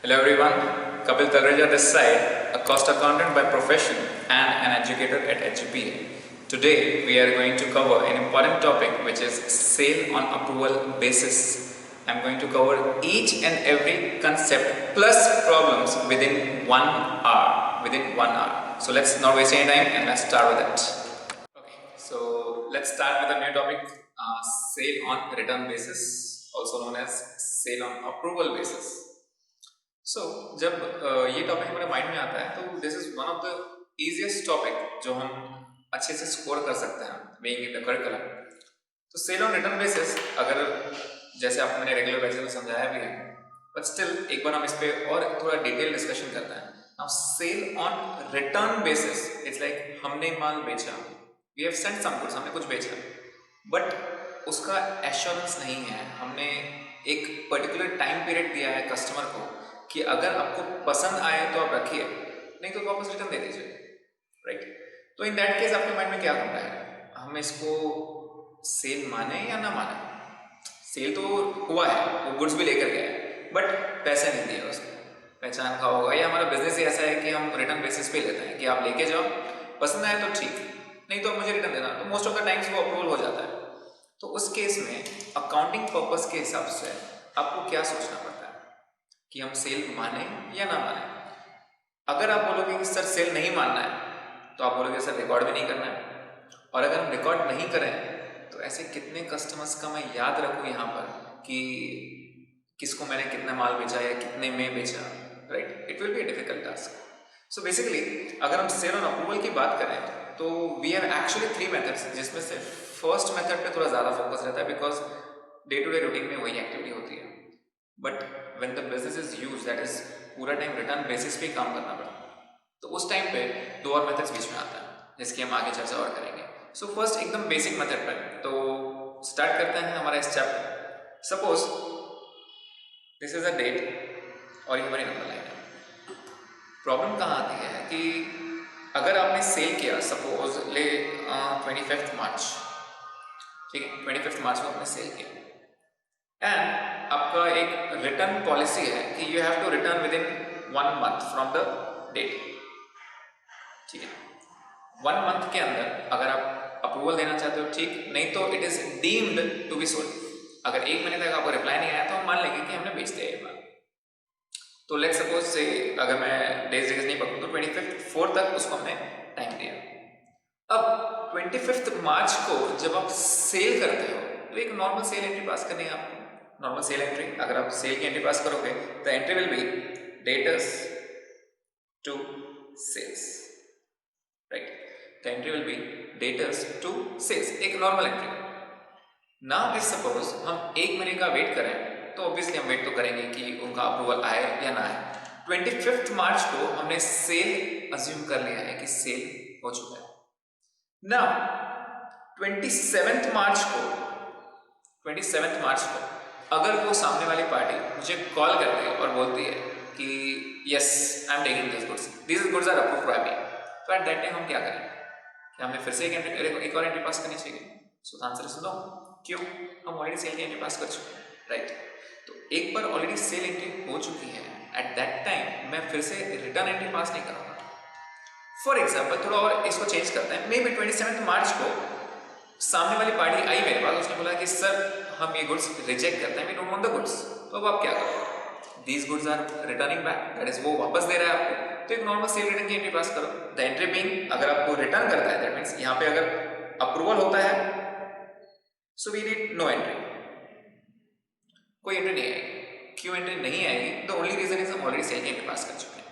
Hello everyone, Kapil Talreja this side, a cost accountant by profession and an educator at HGPA. Today we are going to cover an important topic which is sale on approval basis. I am going to cover each and every concept plus problems within 1 hour. So let's not waste any time and let's start with it. Okay, so let's start with a new topic, sale on return basis, also known as sale on approval basis. सो जब ये topic हमारे mind में आता है तो this is one of the easiest topic जो हम अच्छे से स्कोर कर सकते हैं बीइंग इन द करिकुलम। तो सेल ऑन रिटर्न बेसिस, अगर जैसे आपको मैंने रेगुलर बैचेस में समझाया भी है, बट स्टिल एक बार हम इस पे और थोड़ा डिटेल डिस्कशन करते हैं। Now sale on return basis it's like हमने माल बेचा, we have sent some goods, हमने कुछ बेचा, बट उसका एश्योरेंस नहीं है। हमने एक पर्टिकुलर टाइम पीरियड दिया है कस्टमर को कि अगर आपको पसंद आए तो आप रखिए, नहीं तो वापस रिटर्न दे दीजिए, राइट। तो इन दैट केस आपके माइंड में क्या घूम रहा है, हम इसको सेल माने या ना माने? सेल तो हुआ है, वो गुड्स भी लेकर गया है, बट पैसे नहीं दिए उसको, पहचान का होगा, या हमारा बिजनेस ही ऐसा है कि हम रिटर्न बेसिस पे लेते हैं कि आप लेके जाओ, पसंद आए तो ठीक, नहीं तो मुझे रिटर्न देना। तो मोस्ट ऑफ द टाइम्स वो अप्रूवल हो जाता है। तो उस केस में अकाउंटिंग पर्पस के हिसाब से आपको क्या सोचना पड़ता है कि हम सेल माने या ना माने। अगर आप बोलोगे कि सर सेल नहीं मानना है, तो आप बोलोगे सर रिकॉर्ड भी नहीं करना है, और अगर हम रिकॉर्ड नहीं करें तो ऐसे कितने कस्टमर्स का मैं याद रखूं यहाँ पर कि किसको मैंने कितना माल बेचा या कितने में बेचा, right. It will be a difficult task. So basically अगर हम सेल ऑन अप्रूवल की बात करें तो वी हैव एक्चुअली 3 मेथड्स, जिसमें से फर्स्ट मेथड पे थोड़ा ज़्यादा फोकस रहता है because day to day routine में वही एक्टिविटी होती है। But when the business is use, that is पूरा टाइम रिटर्न बेसिस पे काम करना पड़ता है, तो उस टाइम पे 2 और मेथड्स बीच में आता है जिसकी हम आगे चर्चा और करेंगे। सो फर्स्ट एकदम बेसिक मेथड पर तो स्टार्ट करते हैं हमारा इस chapter. Suppose this is a date और ये हमारी नंबर लाइन है। प्रॉब्लम कहाँ आती है कि अगर आपने सेल किया, सपोज ले 25 मार्च, ठीक है, 25 मार्च को आपने सेल किया एंड आपका एक रिटर्न पॉलिसी है कि you have to return within 1 month from the date, ठीक है। 1 मंथ के अंदर अगर आप अप्रूवल देना चाहते हो ठीक, नहीं तो it is deemed to be sold. अगर 1 महीने तक आपको रिप्लाई नहीं आया तो हम मान लेंगे कि हमने बेच दिया ये माल। तो लेट्स सपोज से अगर मैं डेज नहीं पकड़ूँ तो 25 तक उसको हमने टाइम दिया। अब 25 मार्च को जब आप सेल करते हो तो एक नॉर्मल सेल एंट्री पास करनी है आपको। नॉर्मल सेल एंट्री, अगर आप सेल की एंट्री पास करोगे the entry will be debtors to sales, right. The entry will be debtors to sales, एक normal entry. Now if suppose हम 1 महीने का वेट करें तो ऑब्वियसली हम वेट तो करेंगे कि उनका अप्रूवल आए या ना आए। 25 मार्च को हमने सेल अज्यूम कर लिया है कि सेल हो चुका है। ना 27 मार्च को अगर वो सामने वाली पार्टी मुझे कॉल करती है और बोलती है कि yes I am taking this goods are approved by me, तो एट दैट टाइम हम क्या करें? क्या हमें फिर से एक और एंट्री पास करनी चाहिए? So the answer is no. क्यों? हम ऑलरेडी सेल की एंट्री पास कर चुके हैं, राइट। तो एक बार ऑलरेडी सेल एंट्री हो चुकी है, एट दैट टाइम मैं फिर से रिटर्न एंट्री पास नहीं करूँगा। फॉर एग्जाम्पल थोड़ा और इसको चेंज करते हैं, मे बी 27 मार्च को सामने वाली पार्टी आई मेरे पास, उसने बोला कि सर हम ये गुड्स रिजेक्ट करते हैं, we don't want the goods. तो अब आप क्या करोगे? These goods are returning back, that is वो वापस दे रहा है आपको, तो एक नॉर्मल सेल रिटर्न की एंट्री पास करो। द एंट्री बीइंग, अगर आपको रिटर्न करता है दैट मींस यहाँ पे अगर अप्रूवल होता है so we need no entry, कोई एंट्री नहीं आएगी। क्यों एंट्री नहीं आएगी? द ओनली रीजन इज हम ऑलरेडी सेल की एंट्री पास कर चुके हैं।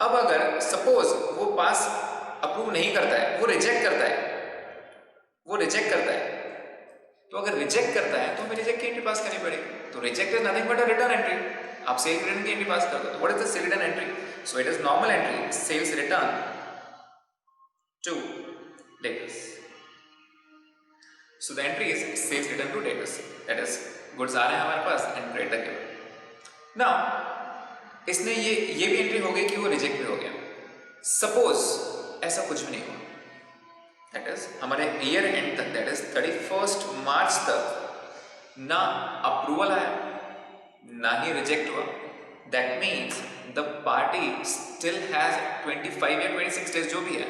अब अगर सपोज वो पास अप्रूव नहीं करता है, वो रिजेक्ट करता है, तो अगर रिजेक्ट करता है तो हमें रिजेक्ट की एंट्री पास करनी पड़ेगी। तो reject is nothing but a return entry. आप सेल रिटर्न की एंट्री पास कर दो। तो what is the sale return entry? So it is normal entry, sales return to debtors. So the entry is sales return to debtors, that is goods आ रहे हैं हमारे पास and credit the given. Now इसने ये भी entry हो गई कि वो रिजेक्ट भी हो गया। सपोज ऐसा कुछ भी नहीं हुआ, दैट इज हमारे ईयर एंड तक, दैट इज 31 मार्च तक ना अप्रूवल आया, ना ही रिजेक्ट हुआ, that means the party still has 25 या 26 डेज जो भी है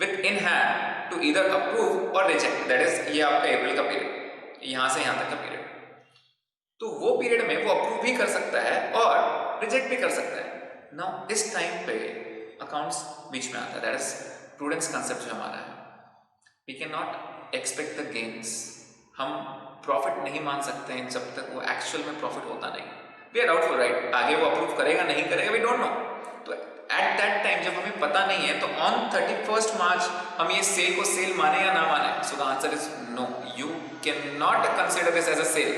within hand to either approve और रिजेक्ट। दैट इज ये आपका अप्रैल का पीरियड, यहाँ से यहाँ तक का पीरियड। तो वो पीरियड में वो अप्रूव भी कर सकता है और रिजेक्ट भी कर सकता है। नाउ इस टाइम पे अकाउंट्स बीच में आता है, दैट इज प्रूडेंस कंसेप्ट जो हमारा है। We can not expect the gains, हम प्रॉफिट नहीं मान सकते हैं जब तक वो एक्चुअल में प्रॉफिट होता नहीं। वी आर डाउटफुल, राइट, आगे वो अप्रूव करेगा नहीं करेगा, वी डोंट नो। तो एट दैट टाइम जब हमें पता नहीं है, तो ऑन 31 मार्च हम ये सेल को सेल माने या ना माने? So the answer is no, you can not consider this as a sale,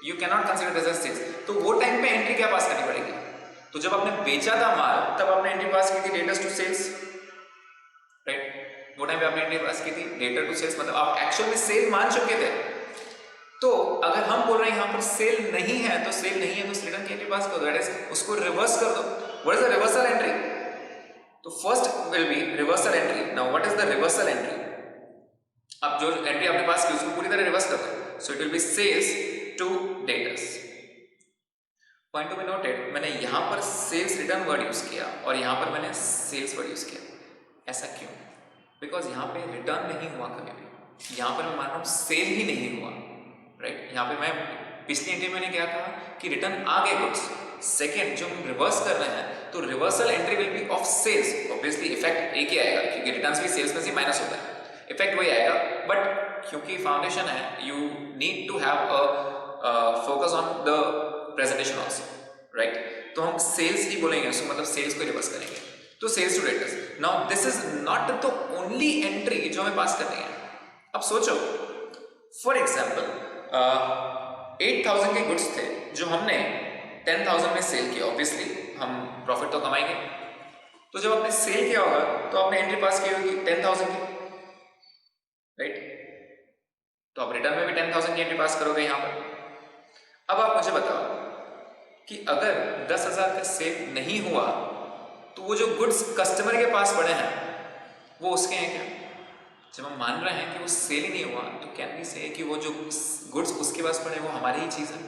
you can not consider this as sales. तो वो टाइम पे एंट्री क्या पास करनी पड़ेगी? तो जब आपने बेचा था माल तब आपने एंट्री पास की थी डेटर्स टू सेल्स, राइट, वो टाइम पे आपने एंट्री पास की थी डेटर टू सेल्स, मतलब आप एक्चुअल में सेल मान चुके थे। तो अगर हम बोल रहे हैं यहाँ पर सेल नहीं है, तो सेल नहीं है तो रिटर्न की एंट्री पास कर दो, दैट इज उसको रिवर्स कर दो। What is the reversal entry? तो first will be reversal entry. Now what is the reversal entry? अब जो एंट्री आपने पास की उसको पूरी तरह रिवर्स कर दो, so it will be sales to debtors. Point to be noted, मैंने यहां पर सेल्स रिटर्न वर्ड यूज किया और यहां पर मैंने सेल्स वर्ड यूज किया। ऐसा क्यों? बिकॉज यहां पे रिटर्न नहीं हुआ कभी भी, यहां पर मैं मान रहा हूं सेल ही नहीं हुआ, राइट। यहां पे मैं पिछली एंट्री में क्या कहा कि रिटर्न आ गए गुड्स। सेकेंड जो हम रिवर्स कर रहे हैं, तो reversal entry will be of sales. Obviously effect एक ही आएगा क्योंकि रिटर्न्स भी सेल्स में से माइनस होता है, इफेक्ट वही आएगा। बट क्योंकि फाउंडेशन है, you need to have a focus on the presentation also, right. तो हम सेल्स ही बोलेंगे उसको, मतलब सेल्स को रिवर्स करेंगे। तो sales to debtors. Now this is not the only entry जो हमें पास करनी है। अब सोचो, फॉर एग्जाम्पल 8,000 के गुड्स थे जो हमने 10,000 में सेल किया। ऑब्वियसली हम प्रॉफिट तो कमाएंगे, तो जब आपने सेल किया होगा तो आपने एंट्री पास की होगी 10,000 की, राइट। तो आप रिटर्न में भी 10,000 की एंट्री पास करोगे यहां पर। अब आप मुझे बताओ कि अगर 10,000 का सेल नहीं हुआ तो वो जो गुड्स कस्टमर के पास पड़े हैं वो उसके हैं क्या? जब हम मान रहे हैं कि वो सेल ही नहीं हुआ, तो कैन वी से कि वो जो गुड्स उसके पास पड़े वो हमारी ही चीज है।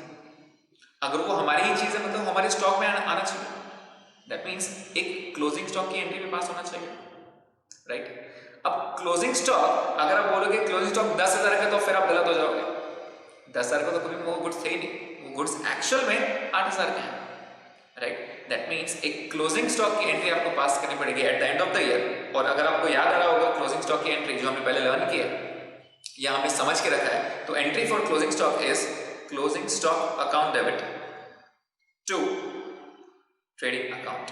अगर वो हमारी ही चीज है मतलब हमारे स्टॉक में आना चाहिए। दैट मीन्स एक क्लोजिंग स्टॉक की एंट्री में पास होना चाहिए, राइट। अब क्लोजिंग स्टॉक अगर आप बोलोगे क्लोजिंग स्टॉक 10,000 का, तो फिर आप गलत हो जाओगे। 10,000 का तो कभी वो गुड्स थे ही नहीं, वो गुड्स एक्चुअल में 8,000 के हैं, राइट। दैट मीन्स एक क्लोजिंग स्टॉक की एंट्री आपको पास करनी पड़ेगी at the end of the year. और अगर आपको याद आ रहा होगा क्लोजिंग स्टॉक की एंट्री जो हमने पहले लर्न किया या हमने समझ के रखा है, तो entry for closing stock is closing stock account debit to trading account.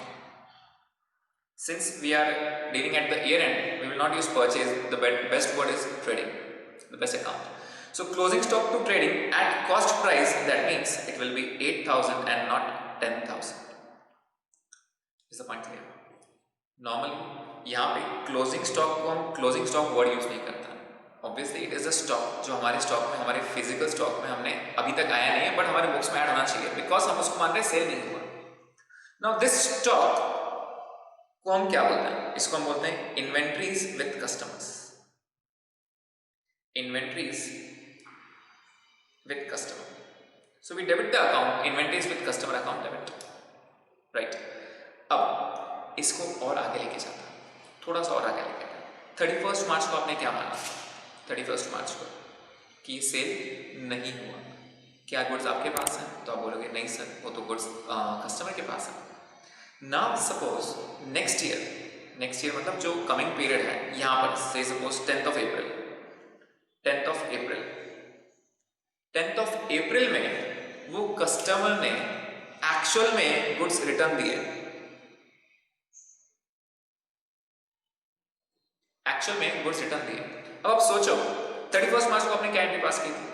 Since we are dealing at the year end, we will not use purchase. The best word is trading, the best account. So closing stock to trading at cost price, that means it will be 8,000 and not 10,000. Is the point clear? Normally यहाँ पे closing stock को हम closing stock word use नहीं करता। Obviously it is a stock जो हमारे stock में, हमारे physical stock में हमने अभी तक आया नहीं है, but हमारे books में ऐड होना चाहिए because हम उसको मान रहे हैं सेल नहीं हुआ। Now this stock को हम क्या बोलते हैं? इसको हम बोलते हैं inventories with customers. Inventories with customer, so we debit the account inventories with customer account debit, right. अब इसको और आगे लेके जाता है, थोड़ा सा और आगे लेके जाता है। 31 मार्च को आपने क्या माना? 31 मार्च को कि सेल नहीं हुआ, क्या गुड्स आपके पास हैं? तो आप बोलोगे नहीं सर, वो तो गुड्स कस्टमर के पास है। नाउ सपोज नेक्स्ट ईयर मतलब जो कमिंग पीरियड है, यहां पर से सपोज 10th ऑफ अप्रैल में वो कस्टमर ने एक्चुअल में गुड्स रिटर्न दिए, अब आप सोचो 31 मार्च को आपने क्या एंट्री पास की थी?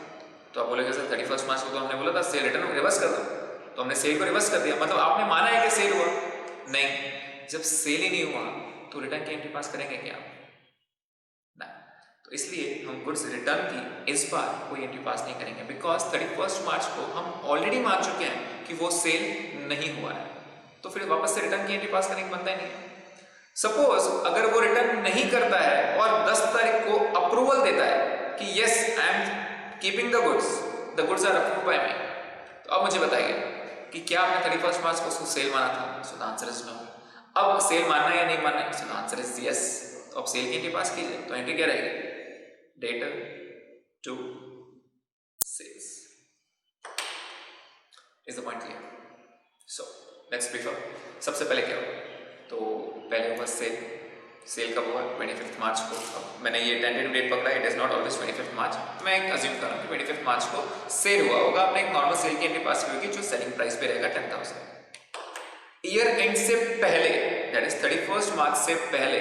तो आप बोलोगे सर 31 मार्च को तो हमने बोला था सेल रिटर्न रिवर्स कर दो, तो हमने सेल को रिवर्स कर दिया, मतलब आपने माना है कि सेल हुआ नहीं। जब सेल ही नहीं हुआ तो रिटर्न की एंट्री पास करेंगे क्या? ना। तो इसलिए हम गुड्स रिटर्न की इस बार कोई एंट्री पास नहीं करेंगे बिकॉज 31 मार्च को हम ऑलरेडी मान चुके हैं कि वो सेल नहीं हुआ है, तो फिर वापस से रिटर्न की एंट्री पास करने की बनता ही नहीं है। सपोज अगर वो रिटर्न नहीं करता है और 10 तारीख को अप्रूवल देता है कि yes I am keeping the goods are approved by me, तो अब मुझे बताइए कि क्या आपने 31 मार्च को उसको सेल माना था, so the answer is no. अब सेल मानना है या नहीं मानना है, so the answer is yes. तो अब सेल की एंट्री पास कीजिए, तो एंट्री क्या रहेगी, debtor to sales. Is the point clear? So let's prefer. सबसे पहले क्या होगा, तो पहले होगा सेल। सेल कब हुआ, 25 मार्च को। अब मैंने ये टेंटेटिव डेट पकड़ा, इट इज नॉट ऑलवेज 25 मार्च, तो मैं एक अज्यूम कर रहा हूँ कि 25 मार्च को सेल हुआ होगा। आपने एक नॉर्मल सेल की एंट्री पास की होगी जो सेलिंग प्राइस पे रहेगा 10,000। ईयर एंड से पहले, दैट इज 31 मार्च से पहले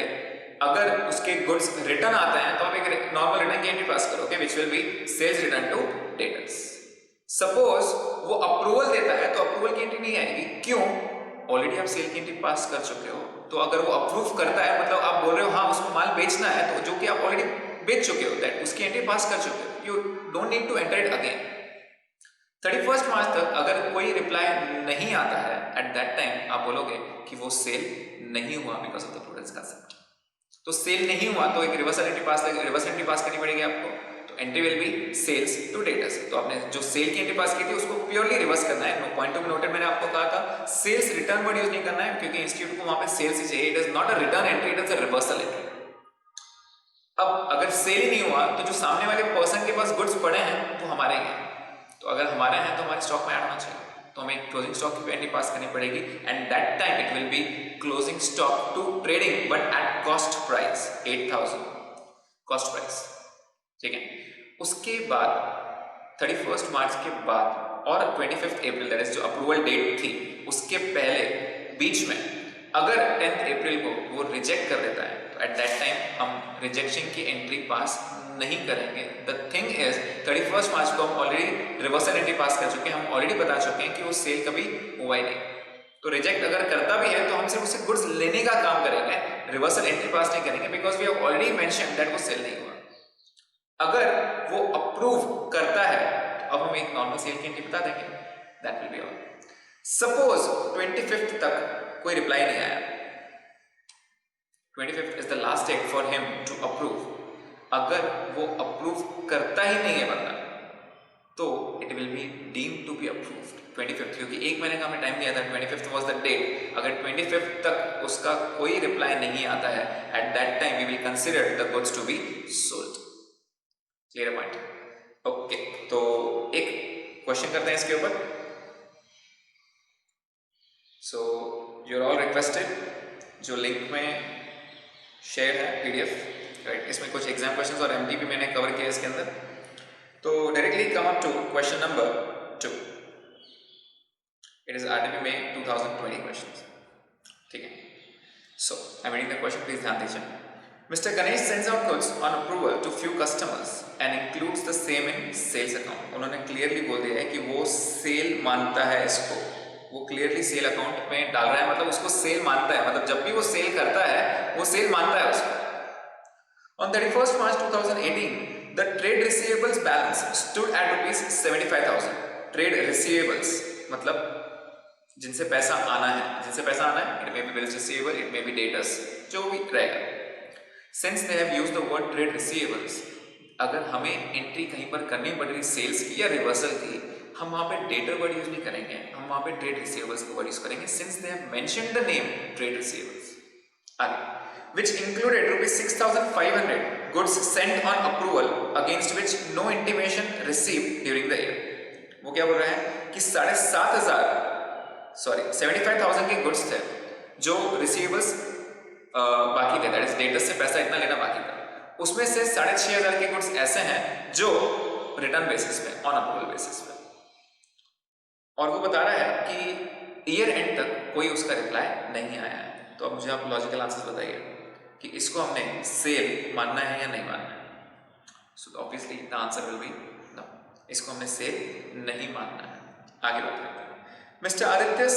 अगर उसके गुड्स रिटर्न आते हैं तो आप एक नॉर्मल रिटर्न की एंट्री पास करोगे which will be sales return to debtors. Suppose वो अप्रूवल देता है तो अप्रूवल की एंट्री नहीं आएगी, क्यों, ऑलरेडी आप सेल की एंट्री पास कर चुके हो। तो अगर वो अप्रूव करता है मतलब आप बोल रहे हो हाँ उसको माल बेचना है, तो जो कि आप ऑलरेडी बेच चुके हो, दैट उसकी एंट्री पास कर चुके हो, you don't need to enter it again. 31 मार्च तक अगर कोई रिप्लाई नहीं आता है, एट दैट टाइम आप बोलोगे कि वो सेल नहीं हुआ because of the prudence concept. तो सेल नहीं हुआ तो एक रिवर्स एंट्री पास करनी पड़ेगी आपको, तो entry will be sales to debtors. तो आपने जो सेल की एंट्री पास की थी उसको प्योरली रिवर्स करना है। No point to be noted, मैंने आपको कहा था सेल्स रिटर्न वर्ड यूज नहीं करना है क्योंकि इंस्टीट्यूट को वहां पे सेल्स ही चाहिए। It is not a return entry, it is a reversal entry. अब अगर सेल ही नहीं हुआ तो जो सामने वाले पर्सन के पास गुड्स पड़े हैं वो हमारे हैं, तो अगर हमारे हैं तो हमारे स्टॉक में ऐड होना चाहिए, तो हमें क्लोजिंग स्टॉक की एंट्री पास करनी पड़ेगी and that time it will be closing stock to trading but at cost price 8,000 cost price, ठीक है। उसके बाद 31 मार्च के बाद और 25 अप्रैल दैट इज जो अप्रूवल डेट थी उसके पहले बीच में अगर 10 अप्रैल को वो रिजेक्ट कर देता है तो एट दैट टाइम हम रिजेक्शन की एंट्री पास नहीं करेंगे। द थिंग इज 31 मार्च को हम ऑलरेडी रिवर्सल एंट्री पास कर चुके हैं, हम ऑलरेडी बता चुके हैं कि वो सेल कभी हुआ ही नहीं। तो रिजेक्ट अगर करता भी है तो हम सिर्फ उससे गुड्स लेने का काम करेंगे, रिवर्सल एंट्री पास नहीं करेंगे because we have already mentioned that वो सेल नहीं हुआ। अगर वो अप्रूव करता है तो अब हम एक नॉर्मल सेल की एंट्री बता देंगे, that will be all. Suppose 25 तक कोई रिप्लाई नहीं आया, 25 is the last date for him to approve. अगर वो अप्रूव करता ही नहीं है बंदा तो it will be deemed to be approved 25, क्योंकि एक महीने का हमें टाइम दिया था, 25 वाज द डेट। अगर 25 तक उसका कोई रिप्लाई नहीं आता है, at that time we will consider the goods to be sold. Clear point? Okay, तो एक क्वेश्चन करते हैं इसके ऊपर। So you are all requested, जो लिंक में शेयर है पीडीएफ, राइट, इसमें कुछ एग्जाम क्वेश्चंस और एमटीपी मैंने कवर किया इसके अंदर। तो directly come up to question number 2। It is RDP में 2020 क्वेश्चंस, ठीक है। So I am reading the question, please ध्यान दीजिए। Mr. Ganesh sends out goods on approval to few customers and includes the same in sales account. उन्होंने clearly बोल दिया है कि वो सेल मानता है इसको, वो क्लियरली सेल अकाउंट में डाल रहा है, मतलब उसको सेल मानता है, मतलब जब भी वो सेल करता है वो सेल मानता है उसको। On 31st March 2018, the trade receivables balance stood at rupees 75,000. Trade receivables मतलब जिनसे पैसा आना है, जिनसे पैसा आना है, it may be bills receivable, it may be debtors, जो भी रहेगा। Since they have used the word trade receivables, अगर हमें एंट्री कहीं पर करनी पड़ रही सेल्स की या रिवर्सल की, हम वहां पे डेटर वर्ड यूज नहीं करेंगे, हम वहां पे ट्रेड रिसीवेबल्स का वर्ड यूज करेंगे। Since they have mentioned the name trade receivables, आगे, which included rupees 6,500 goods sent on approval against which no intimation received during the year. वो क्या बोल रहा है कि 75,000 के गुड्स थे जो रिसीवेबल्स बाकी थे, दैट इज डेटर्स से पैसा इतना लेना बाकी था, उसमें से 6,500 के गुड्स ऐसे हैं जो रिटर्न बेसिस पे, ऑन अप्रूवल बेसिस पे, और वो बता रहा है कि ईयर एंड तक कोई उसका रिप्लाई नहीं आया है। तो अब मुझे आप लॉजिकल आंसर बताइए कि इसको हमने सेल मानना है या नहीं मानना है। So obviously the answer will be no, इसको हमने सेल नहीं मानना है। आगे बात करते हैं। Mister Aditya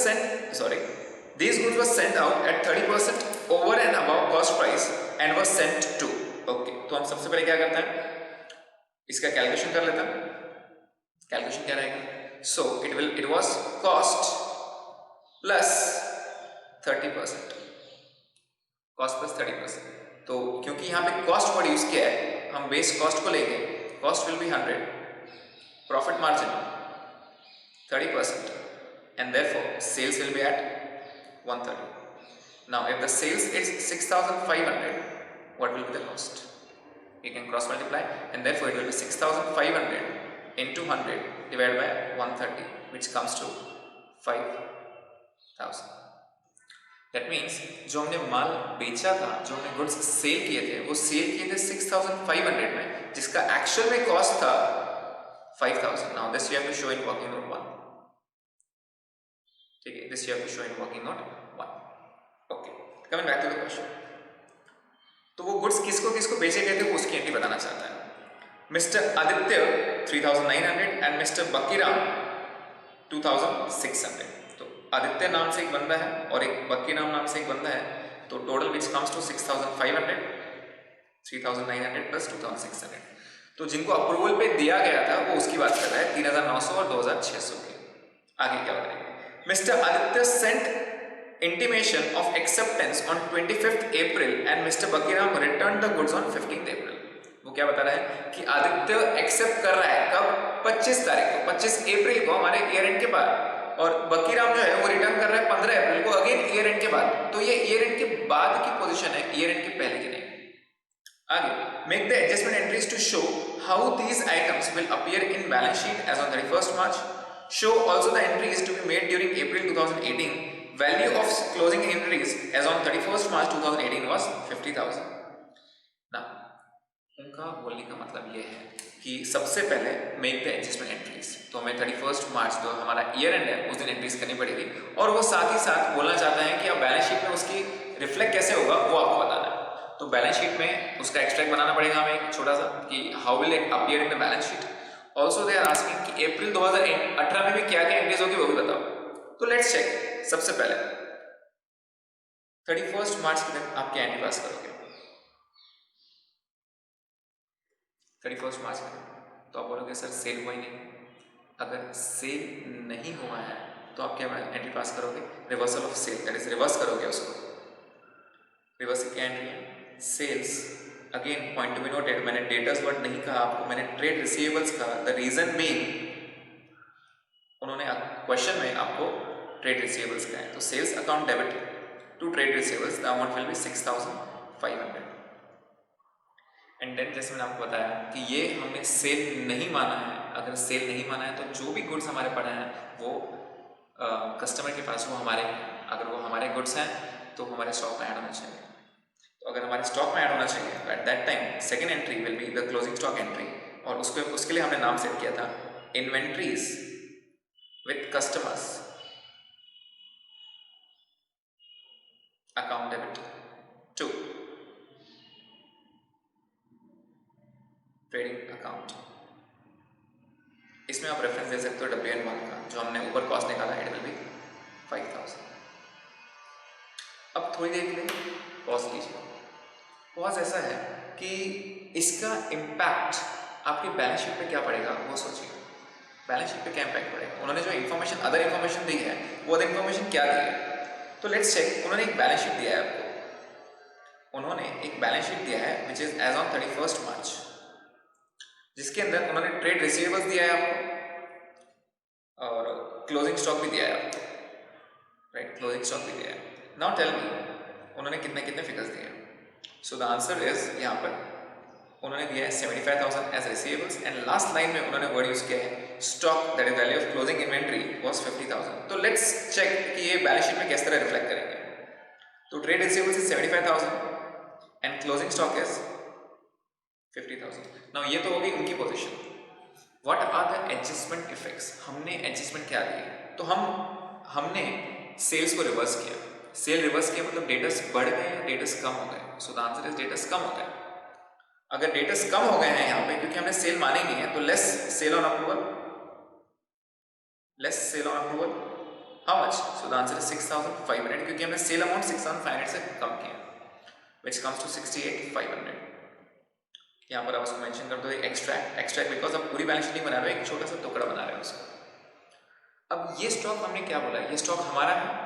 these goods were sent out at 30% over and above cost price and were sent to, okay, तो हम सबसे पहले क्या करते हैं, इसका कैलकुलेशन कर लेते हैं। कैलकुलेशन क्या रहेगा? सो it was cost plus 30%, cost plus 30%। तो क्योंकि यहाँ पे कॉस्ट वर्ड यूज किया है, हम बेस कॉस्ट को लेंगे, cost will be 100, profit margin 30%, and therefore sales will be at 130. Now if the sales is 6,500, what will be the cost? We can cross multiply, and therefore it will be 6,500 into 100 divided by 130, which comes to 5,000. That means जो हमने माल बेचा था, जो हमने goods sale किए थे, वो सेल किए थे 6,500 में, जिसका एक्चुअल में कॉस्ट था 5,000. Now this you have to show in working note 1. ठीक है, this you have to show in working note 1. Okay, coming back to the question. तो वो गुड्स किसको किसको बेचे गए थे वो उसकी एंट्री बताना चाहता है. Mister Aditya 3,900 and mister Bakiram 2,600. तो आदित्य नाम से एक बंदा है और एक बकीराम नाम से एक बंदा है, तो total which comes to 6,500, 3,900 plus 2,600. तो जिनको अप्रूवल पे दिया गया था वो उसकी बात कर रहा है, 3,900 और 2,600 की. आगे क्या बताएंगे? Mister Aditya sent intimation of acceptance on 25th April and Mr. Bakiram returned the goods on 15th April. वो क्या बता रहा है कि आदित्य एक्सेप्ट कर रहा है कब? 25 तारीख को, 25 अप्रैल को हमारे ईयर एंड के बाद, और बकीराम जो है वो रिटर्न कर रहा है 15 अप्रैल को, अगेन ईयर एंड के बाद. तो ये ईयर एंड के बाद की पोजीशन है, ईयर एंड के पहले की नहीं. आगे, make the adjustment entries to show how these items will appear in balance sheet as on 31st March. Show also the entries to be made during April 2018. Value of closing inventories as on 31st March 2018 was 50,000. Now, उनका बोलने का मतलब ये है कि सबसे पहले make the adjustment entries. तो हमें 31st मार्च जो हमारा ईयर एंड है उस दिन एंट्रीज करनी पड़ेगी, और वो साथ ही साथ बोलना चाहता है कि अब बैलेंस शीट में उसकी रिफ्लेक्ट कैसे होगा वो आपको बताना है. तो बैलेंस शीट में उसका एक्सट्रैक्ट बनाना पड़ेगा हमें एक छोटा सा, कि how will it appear in the balance sheet. Also they are asking कि अप्रैल 2018 में भी क्या क्या एंट्रीज होगी वो भी बताओ. तो लेट्स चेक. सबसे पहले 31st मार्च के दिन आप क्या एंट्री पास करोगे? 31st मार्च के दिन तो आप बोलोगे सर सेल हुआ ही नहीं. अगर सेल नहीं हुआ है तो आप क्या एंट्री पास करोगे? Reversal of sale, that is reverse करोगे उसको. रिवर्स की क्या एंट्री है? Sales. Again point to be noted, मैंने डेटर्स वर्ड नहीं कहा आपको, मैंने ट्रेड रिसीवेबल्स कहा. द रीजन बीइंग उन्होंने क्वेश्चन में आपको ट्रेड रिसीवेबल्स का है, तो sales account debit to trade receivables the amount will be 6,500. And then जैसे मैंने आपको बताया कि ये हमने सेल नहीं माना है. अगर सेल नहीं माना है तो जो भी गुड्स हमारे पड़े हैं वो कस्टमर के पास वो हमारे, अगर वो हमारे गुड्स हैं तो हमारे स्टॉक में ऐड होना चाहिए. तो अगर हमारे स्टॉक में ऐड होना चाहिए तो at that time second entry will be the closing stock entry, और उसके लिए हमने नाम सेट किया था inventories with customers account debit to trading account. इसमें आप रेफरेंस दे सकते हो WN1 का, जो हमने ऊपर कॉस्ट निकाला, इट विल बी 5,000. अब थोड़ी देर के लिए पॉज लीजिए. पॉज ऐसा है कि इसका इम्पैक्ट आपके बैलेंस शीट पे क्या पड़ेगा वो सोचिए. बैलेंस शीट पे क्या इम्पैक्ट पड़ेगा? उन्होंने जो इन्फॉर्मेशन, अदर इन्फॉर्मेशन दी है, वो अदर इन्फॉर्मेशन क्या दी है? तो लेट्स चेक. उन्होंने एक बैलेंस शीट दिया है आपको, उन्होंने एक बैलेंस शीट दिया है which is as on 31st March, जिसके अंदर उन्होंने ट्रेड रिसीवेबल्स दिया है आपको और क्लोजिंग स्टॉक भी दिया है आपको, राइट? क्लोजिंग स्टॉक भी दिया है. नाउ टेल मी उन्होंने कितने कितने फिगर्स दिए हैं. सो द आंसर इज, यहाँ पर उन्होंने दिया है 75,000 as receivables, and last line में उन्होंने वर्ड यूज किया है stock, that is value of closing inventory was 50,000. तो लेट्स चेक कि ये बैलेंस शीट में किस तरह रिफ्लेक्ट करेंगे. तो trade receivables is 75,000 and closing stock is 50,000. Now ये तो हो गई उनकी position. What are the adjustment effects? हमने एडजस्टमेंट क्या दिए? तो हमने सेल्स को रिवर्स किया. सेल रिवर्स किया मतलब डेटर्स बढ़ गए या डेटर्स कम हो गए? So the answer is debtors कम हो गए. अगर डेटर्स कम हो गए हैं यहाँ पे, क्योंकि हमने सेल माने नहीं है, तो less sale on approval, less sale on approval, how much? So the answer is 6,500, क्योंकि हमने सेल अमाउंट 6,500 से कम किया, विच कम्स टू 68,500. यहाँ पर आप उसको मेंशन कर दो एक्सट्रैक्ट बिकॉज आप पूरी बैलेंस शीट नहीं बना रहे हो, एक छोटा सा टुकड़ा बना रहे हो उसका. अब ये स्टॉक हमने क्या बोला? ये स्टॉक हमारा है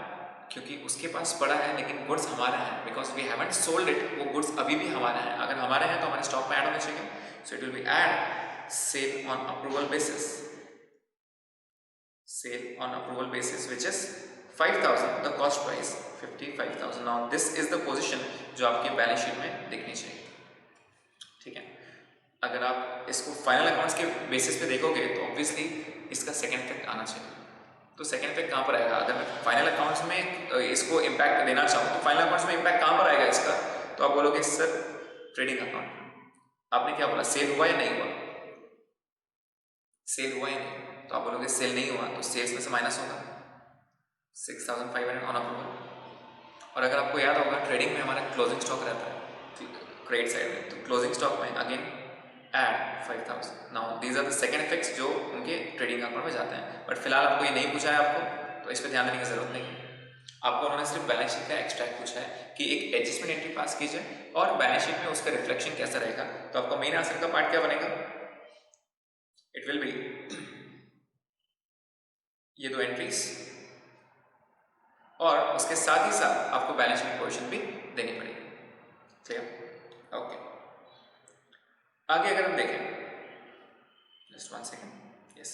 क्योंकि उसके पास पड़ा है, लेकिन गुड्स हमारा है because we haven't sold it. वो गुड्स अभी भी हमारा है. अगर हमारे हैं तो हमारे स्टॉक में ऐड होना चाहिए. So it will be add sale on approval basis. sale on approval basis which is 5000, the cost price 55,000. now this is the position जो आपकी बैलेंस शीट में दिखनी चाहिए, ठीक है। अगर आप इसको फाइनल अकाउंट्स के बेसिस पे देखोगे तो ऑब्वियसली इसका सेकंड इफेक्ट आना चाहिए। तो सेकंड इफेक्ट कहाँ पर आएगा? अगर मैं फाइनल अकाउंट्स में इसको इम्पैक्ट देना चाहूँ तो फाइनल अकाउंट्स में इम्पैक्ट कहाँ पर आएगा इसका? तो आप बोलोगे सर ट्रेडिंग अकाउंट। आपने क्या बोला, सेल हुआ या नहीं हुआ? सेल हुआ या नहीं? तो आप बोलोगे सेल नहीं हुआ, तो सेल्स में से माइनस होगा 6,500 ऑन अप्रूवल। और अगर आपको याद होगा ट्रेडिंग में हमारा क्लोजिंग स्टॉक रहता है क्रेडिट साइड में, तो क्लोजिंग स्टॉक में again add 5,000। Now these are the second effects जो उनके ट्रेडिंग अकाउंट में जाते हैं। बट फिलहाल आपको ये नहीं पूछा है आपको, तो इस पर ध्यान देने की जरूरत नहीं है। आपको उन्होंने सिर्फ बैलेंस शीट का एक्सट्रैक्ट पूछा है कि एक एडजस्टमेंट एंट्री पास कीजिए और बैलेंस शीट में उसका रिफ्लेक्शन कैसा रहेगा। तो आपका मेन आंसर का पार्ट क्या बनेगा? इट विल बी ये दो एंट्रीज और उसके साथ ही साथ आपको बैलेंस शीट पोजीशन भी देनी पड़ेगी, ठीक है। ओके, आगे अगर हम देखें, जस्ट 1 सेकेंड, यस,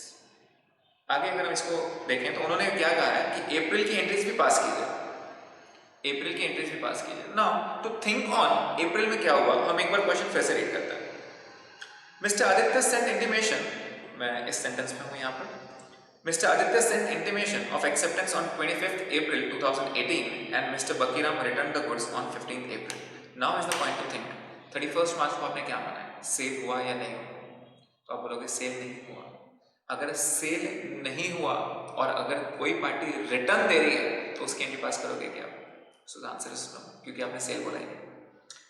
आगे अगर हम इसको देखें तो उन्होंने क्या कहा है कि अप्रैल की एंट्रीज भी पास कीजिए, अप्रैल की एंट्रीज भी पास कीजिए। Now to think on April में क्या हुआ, हम एक बार क्वेश्चन फिर से रीड करते हैं। मिस्टर आदित्य सेंट इंटीमेशन, मैं इस सेंटेंस में हूं यहां पर, Mr. Aditya sent intimation of acceptance on 25th April 2018 and Mr. Bakiram returned the goods on 15th April. Now is the point to think. 31st मार्च को आपने क्या माना है, सेल हुआ या नहीं हुआ? तो आप बोलोगे सेल नहीं हुआ। अगर सेल नहीं हुआ और अगर कोई पार्टी रिटर्न दे रही है तो उसकी एंट्री पास करोगे क्या? So the answer is no, क्योंकि आपने सेल बोला ही नहीं।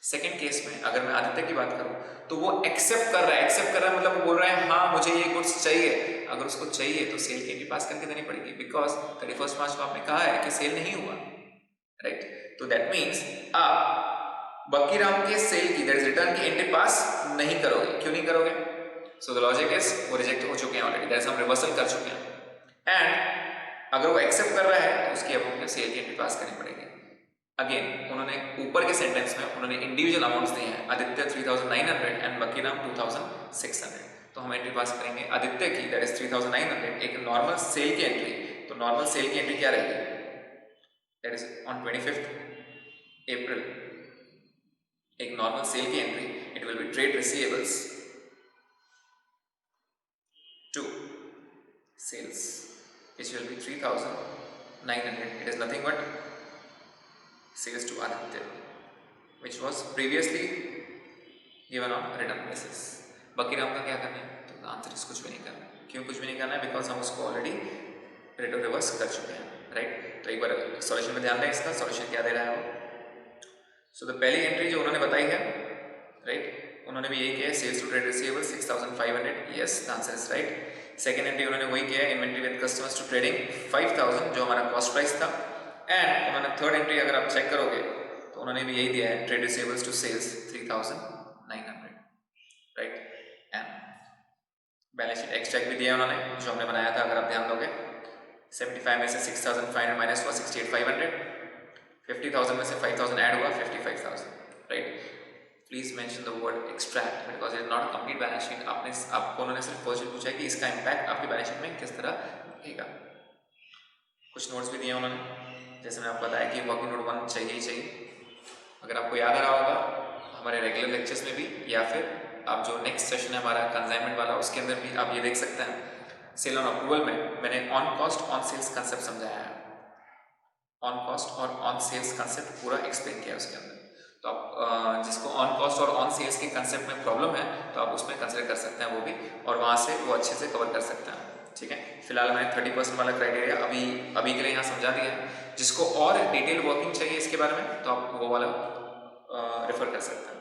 सेकेंड केस में अगर मैं आदित्य की बात करूं तो वो एक्सेप्ट कर रहा है, एक्सेप्ट कर रहा है मतलब वो बोल रहा है हाँ मुझे ये गुड्स चाहिए। अगर उसको चाहिए तो सेल की एंट्री पास करके देनी पड़ेगी, बिकॉज 31 मार्च को आपने कहा है कि सेल नहीं हुआ, राइट। तो दैट मीन्स आप बकीराम के सेल की, दैट इज रिटर्न की एंट्री पास नहीं करोगे। क्यों नहीं करोगे? सो द लॉजिक इज वो रिजेक्ट हो चुके हैं ऑलरेडी, दैट इज हम रिवर्सल कर चुके हैं। एंड अगर वो एक्सेप्ट कर रहा है तो उसकी अब हमें सेल की एंट्री पास करनी पड़ेगी। अगेन उन्होंने ऊपर के सेंटेंस में उन्होंने इंडिविजुअल अमाउंट्स दिए हैं, आदित्य 3,900 एंड बकीराम 2,600। तो हम एंट्री पास करेंगे आदित्य की, दैट इज 3,900, एक नॉर्मल सेल की एंट्री। तो नॉर्मल सेल की एंट्री क्या रहेगी? That is on 25th April एक नॉर्मल सेल की entry, it will be trade receivables to sales which will be 3,900. It is nothing but sales to Aditya, which was previously given on return basis. बकीराम का क्या करना है? तो answer इस कुछ भी नहीं करना है। क्यों कुछ भी नहीं करना है? बिकॉज हम उसको ऑलरेडी रिटर्न रिवर्स कर चुके हैं, राइट। तो एक बार सॉल्यूशन में ध्यान दें, इसका सॉल्यूशन क्या दे रहा है वो। सो द पहली एंट्री जो उन्होंने बताई है, राइट, उन्होंने भी यही किया है, sales to trade receivable 6,500, yes the answer is right. Second entry उन्होंने वही किया है, inventory with customers to trading 5,000 जो हमारा कॉस्ट प्राइस था। एंड उन्होंने थर्ड एंट्री अगर आप चेक करोगे तो उन्होंने भी यही दिया है, trade receivables to sales 3,900, right. And balance sheet extract भी दिया उन्होंने जो हमने बनाया था, अगर आप ध्यान दोगे 75 में से 6,500 माइनस हुआ 68,500, 50,000 में से 5,000 ऐड हुआ 55,000, right. Please mention the word extract because it is not complete balance sheet. आपको उन्होंने सिर्फ क्वेश्चन पूछा है कि इसका इम्पैक्ट आपकी बैलेंस शीट में किस तरह दिखेगा। कुछ नोट्स भी दिए उन्होंने, जैसे मैंने आपको बताया कि वर्किंग नोट 1 चाहिए ही चाहिए। अगर आपको याद आ रहा होगा हमारे रेगुलर लेक्चर्स में भी, या फिर आप जो नेक्स्ट सेशन है हमारा कंसाइनमेंट वाला उसके अंदर भी आप ये देख सकते हैं। सेल ऑन अप्रूवल में मैंने on cost on sales concept समझाया है, ऑन कॉस्ट और ऑन सेल्स कंसेप्ट पूरा एक्सप्लेन किया उसके अंदर। तो आप जिसको ऑन कॉस्ट और ऑन सेल्स के कंसेप्ट में प्रॉब्लम है तो आप उसमें कंसिडर कर सकते हैं वो भी, और वहाँ से वो अच्छे से कवर कर सकते हैं, ठीक है। फिलहाल मैंने 30% वाला क्राइटेरिया अभी के लिए यहाँ समझा दिया है। जिसको और डिटेल वर्किंग चाहिए इसके बारे में तो आप वो वाला रेफर कर सकते हैं।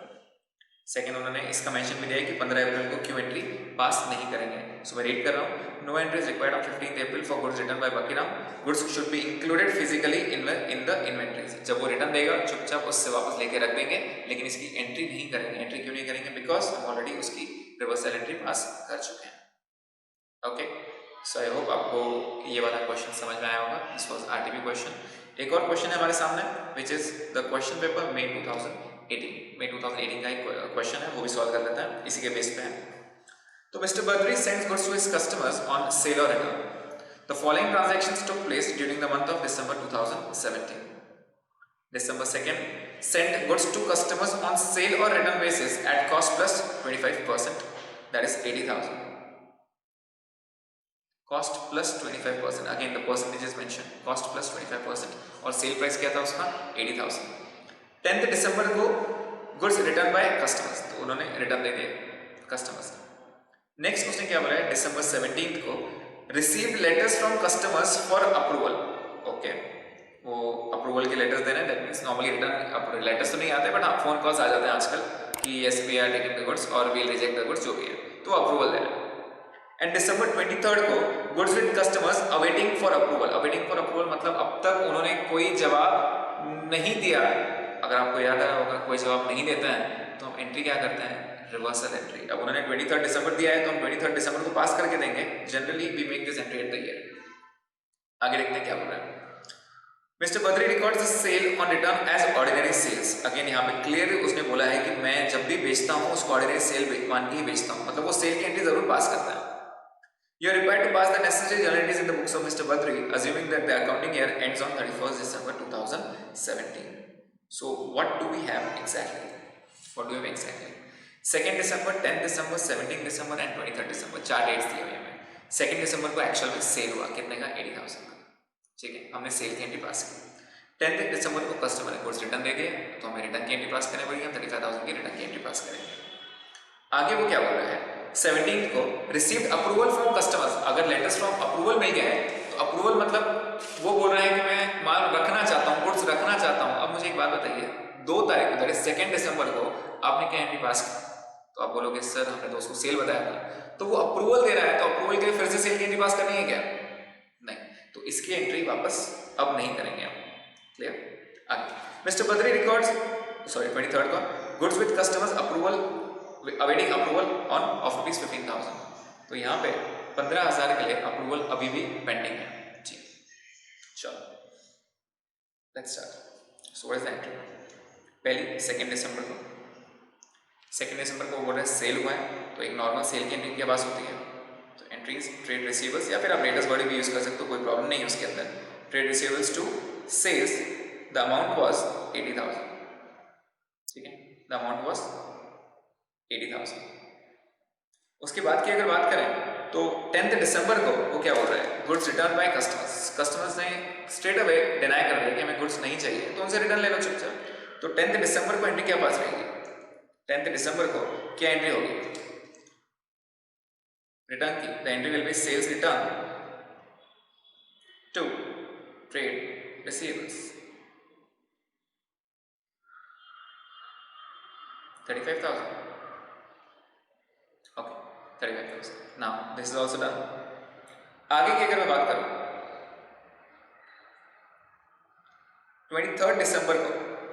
सेकेंड उन्होंने इसका मेंशन भी दिया है कि 15 अप्रैल को क्यों एंट्री पास नहीं करेंगे। सो मैं रीड कर रहा हूँ, no entry is required on 15th April for goods return by Bakiram, goods should be included physically in the inventories. जब वो रिटर्न देगा चुपचाप उससे वापस लेके रख देंगे, लेकिन इसकी एंट्री नहीं करेंगे। एंट्री क्यों नहीं करेंगे? बिकॉज हम ऑलरेडी उसकी रिवर्सल एंट्री पास कर चुके हैं। ओके, सो आई होप आपको ये वाला क्वेश्चन समझ में आया होगा। This was RTP question. एक और क्वेश्चन है हमारे सामने which is the question paper May 2018 का एक क्वेश्चन है, वो भी सॉल्व कर लेते हैं, इसी के बेस पे है। तो Mister Badri sends goods to his customers on sale और return. The following transactions took place during the month of December 2017. December 2nd, sent goods to customers on sale or return basis at cost plus 25%, that is 80,000. Cost plus 25%, again the percentage is mentioned, cost plus 25%, और sale price क्या था उसका 80,000. 10th दिसंबर को goods return by customers, तो उन्होंने return दे दिया customers. Next उसने क्या बोला है, December 17th को receive letters from customers for approval. Okay, वो अप्रूवल के लेटर्स दे रहे हैं. That means normally return letters तो नहीं आते, बट हाँ फोन कॉल्स आ जाते हैं आजकल कि yes we are taking the goods और वी रिजेक्ट द गुड्स, जो भी है, तो अप्रूवल दे रहे हैं. एंड December 23rd को goods with customers awaiting for approval. Awaiting for approval मतलब अब तक उन्होंने कोई जवाब नहीं दिया. अगर आपको याद है, अगर कोई जवाब नहीं देता है तो हम एंट्री क्या करते हैं, रिवर्सल एंट्री. अब उन्होंने 23rd दिसंबर दिया है तो हम 23rd दिसंबर को पास करके देंगे. Generally we make this entry at the year. आगे देखते हैं क्या बोल रहा है. Mister Badri records the sale on return as ordinary sales. Again यहाँ पे क्लियर उसने बोला है कि मैं जब भी बेचता हूँ उसको ऑर्डिनरी सेल मान के ही बेचता हूँ, मतलब वो सेल की एंट्री जरूर पास करता है. You are required to pass the necessary journalities in the books of Mr. Badri, assuming that the accounting year ends on 31st December 2017. So, what do we have exactly? What do we have exactly? 2nd December, 10th December, 17th December and 23rd December. 4 dates दिए हुए हैं. 2nd December को actual में cell हुआ कितने का, 80,000 का. ठीक है, हमने सेल की एंट्री पास की. 10th December को कस्टमर ने गुड्स रिटर्न दे दिए, तो हमें रिटर्न की एंट्री पास करनी पड़ेगी. हम 35,000 की रिटर्न की एंट्री पास करेंगे. आगे वो क्या बोल रहा है, 17th को रिसीव्ड अप्रूवल फ्रॉम कस्टमर्स. अगर लेटर्स फ्रॉम अप्रूवल मिल गया है तो अप्रूवल मतलब वो बोल रहा है कि मैं माल रखना चाहता हूँ, गुड्स रखना चाहता हूँ. अब मुझे एक बात बताइए, 2 तारीख को, दैट इज 2nd दिसंबर को आपने क्या एंट्री पास की, तो आप बोलोगे सर हमने दोस्त को सेल बताया था. तो वो अप्रूवल दे रहा है, तो अप्रूवल के लिए फिर से सेल की एंट्री पास करनी है क्या, नहीं. तो इसकी एंट्री वापस अब नहीं करेंगे हम. क्लियर. आगे मिस्टर बद्री रिकॉर्ड्स 23rd को goods with customers approval awaiting approval on off ₹15,000. तो यहाँ पे 15,000 के लिए अप्रूवल अभी भी पेंडिंग है जी. चलो let's start. So what is the entry. पहली 2nd दिसंबर को, 2nd दिसंबर को बोल रहे हैं सेल हुआ है, तो एक नॉर्मल सेल की एंट्री के पास होती है. तो एंट्रीज ट्रेड रिसीवर्स, या फिर आप लेटेस्ट वर्ड भी यूज कर सकते हो, कोई प्रॉब्लम नहीं है उसके अंदर. Trade receivers to sales, the amount was 80,000. ठीक है, द अमाउंट वाज 80,000. उसके बाद की अगर बात करें तो 10th दिसंबर को वो क्या बोल रहा है, goods return by customers. Customers ने स्ट्रेट अवे डिनाई कर दिया कि हमें गुड्स नहीं चाहिए, तो उनसे रिटर्न ले लो चुपचाप. तो 10th दिसंबर को एंट्री क्या पास रहेगी, 10th दिसंबर को क्या एंट्री होगी रिटर्न की. The entry will be sales return to trade receivers 35,000. Okay, 35,000. Now this is also done. आगे की अगर मैं बात करूं 23rd दिसंबर को,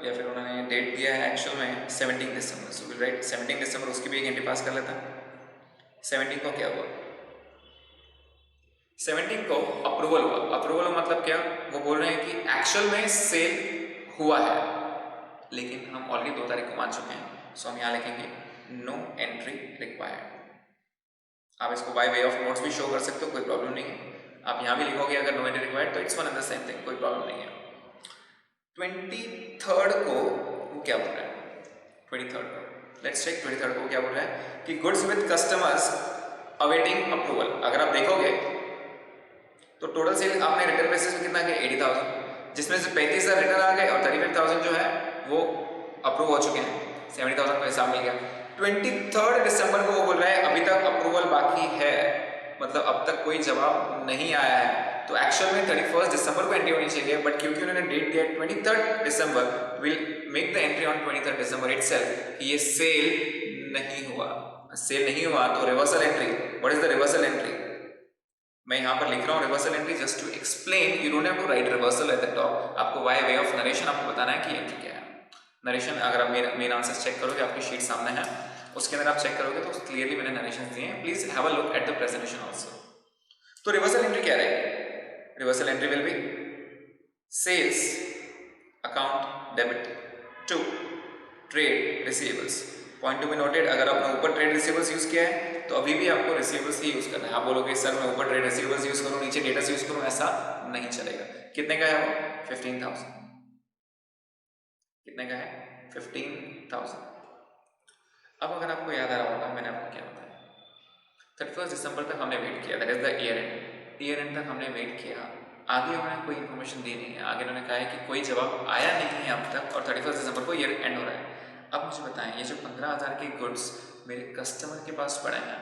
या फिर उन्होंने डेट दिया है एक्चुअल में 17 दिसंबर. सो विल राइट 17 दिसंबर, उसकी भी एक एंट्री पास कर लेता है. 17 को क्या हुआ, 17 को अप्रूवल हुआ. अप्रूवल मतलब क्या, वो बोल रहे हैं कि एक्चुअल में सेल हुआ है, लेकिन हम ऑलरेडी 2 तारीख को मान चुके हैं. सो हम यहाँ लिखेंगे नो एंट्री रिक्वायर्ड. आप इसको बाय वे ऑफ नोट्स भी शो कर सकते हो, कोई प्रॉब्लम नहीं है. आप यहाँ भी लिखोगे अगर नो एंट्री रिक्वायर्ड, तो it's one and the same thing, कोई प्रॉब्लम नहीं है. 23rd को वो क्या बोल रहा है, 23rd को लेट्स चेक. 23rd को क्या बोल रहा है कि goods with customers awaiting approval. अगर आप देखोगे तो टोटल सेल आपने रिटर्न बेसिस में कितना किया, 80,000, जिसमें से 35,000 रिटर्न आ गए और 35,000 जो है वो अप्रूव हो चुके हैं. 70,000 का हिसाब मिल गया. 23rd दिसंबर को वो बोल रहा है अभी तक अप्रूवल बाकी है, मतलब अब तक कोई जवाब नहीं आया है. तो एक्चुअल में 31st दिसंबर को एंट्री होनी चाहिए, बट क्योंकि उन्होंने डेट दिया 23rd दिसंबर, will make the entry on 23rd दिसंबर इटसेल्फ कि ये सेल नहीं हुआ. सेल नहीं हुआ तो reversal entry. What is the reversal entry, मैं यहाँ पर लिख रहा हूँ reversal entry just to explain. You don't have to write reversal at the top. आपको बाय वे ऑफ नरेशन आपको बताना है कि एंट्री क्या है. नरेशन अगर आप मेन आंसर्स चेक करोगे, आपकी शीट सामने है, उसके अंदर आप चेक करोगे तो क्लियरली मैंने नरेशन दिए हैं. Please have a look at the presentation also. तो रिवर्सल एंट्री क्या रहेगी, reversal entry will be sales account debit to trade receivers point to be noted, अगर आपने ऊपर ट्रेड रिसीवर्स यूज किया है तो अभी भी आपको रिसीवर्स ही यूज करना है। आप बोलोगे सर मैं ऊपर ट्रेड रिसीवर्स यूज करूं नीचे डेटर्स यूज करूं, ऐसा नहीं चलेगा। कितने का है वो? 15,000। कितने का है? 15,000। अब अगर आपको याद आ रहा होगा मैंने आपको क्या बताया, 31 दिसंबर तक हमने वेट किया, that is the year and. Year end तक हमने वेट किया, आगे उन्होंने कोई इन्फॉर्मेशन दी नहीं है, आगे उन्होंने कहा है कि कोई जवाब आया नहीं है अब तक और 31 दिसंबर को ईयर एंड हो रहा है। अब मुझे बताएं ये जो 15,000 के गुड्स मेरे कस्टमर के पास पड़े हैं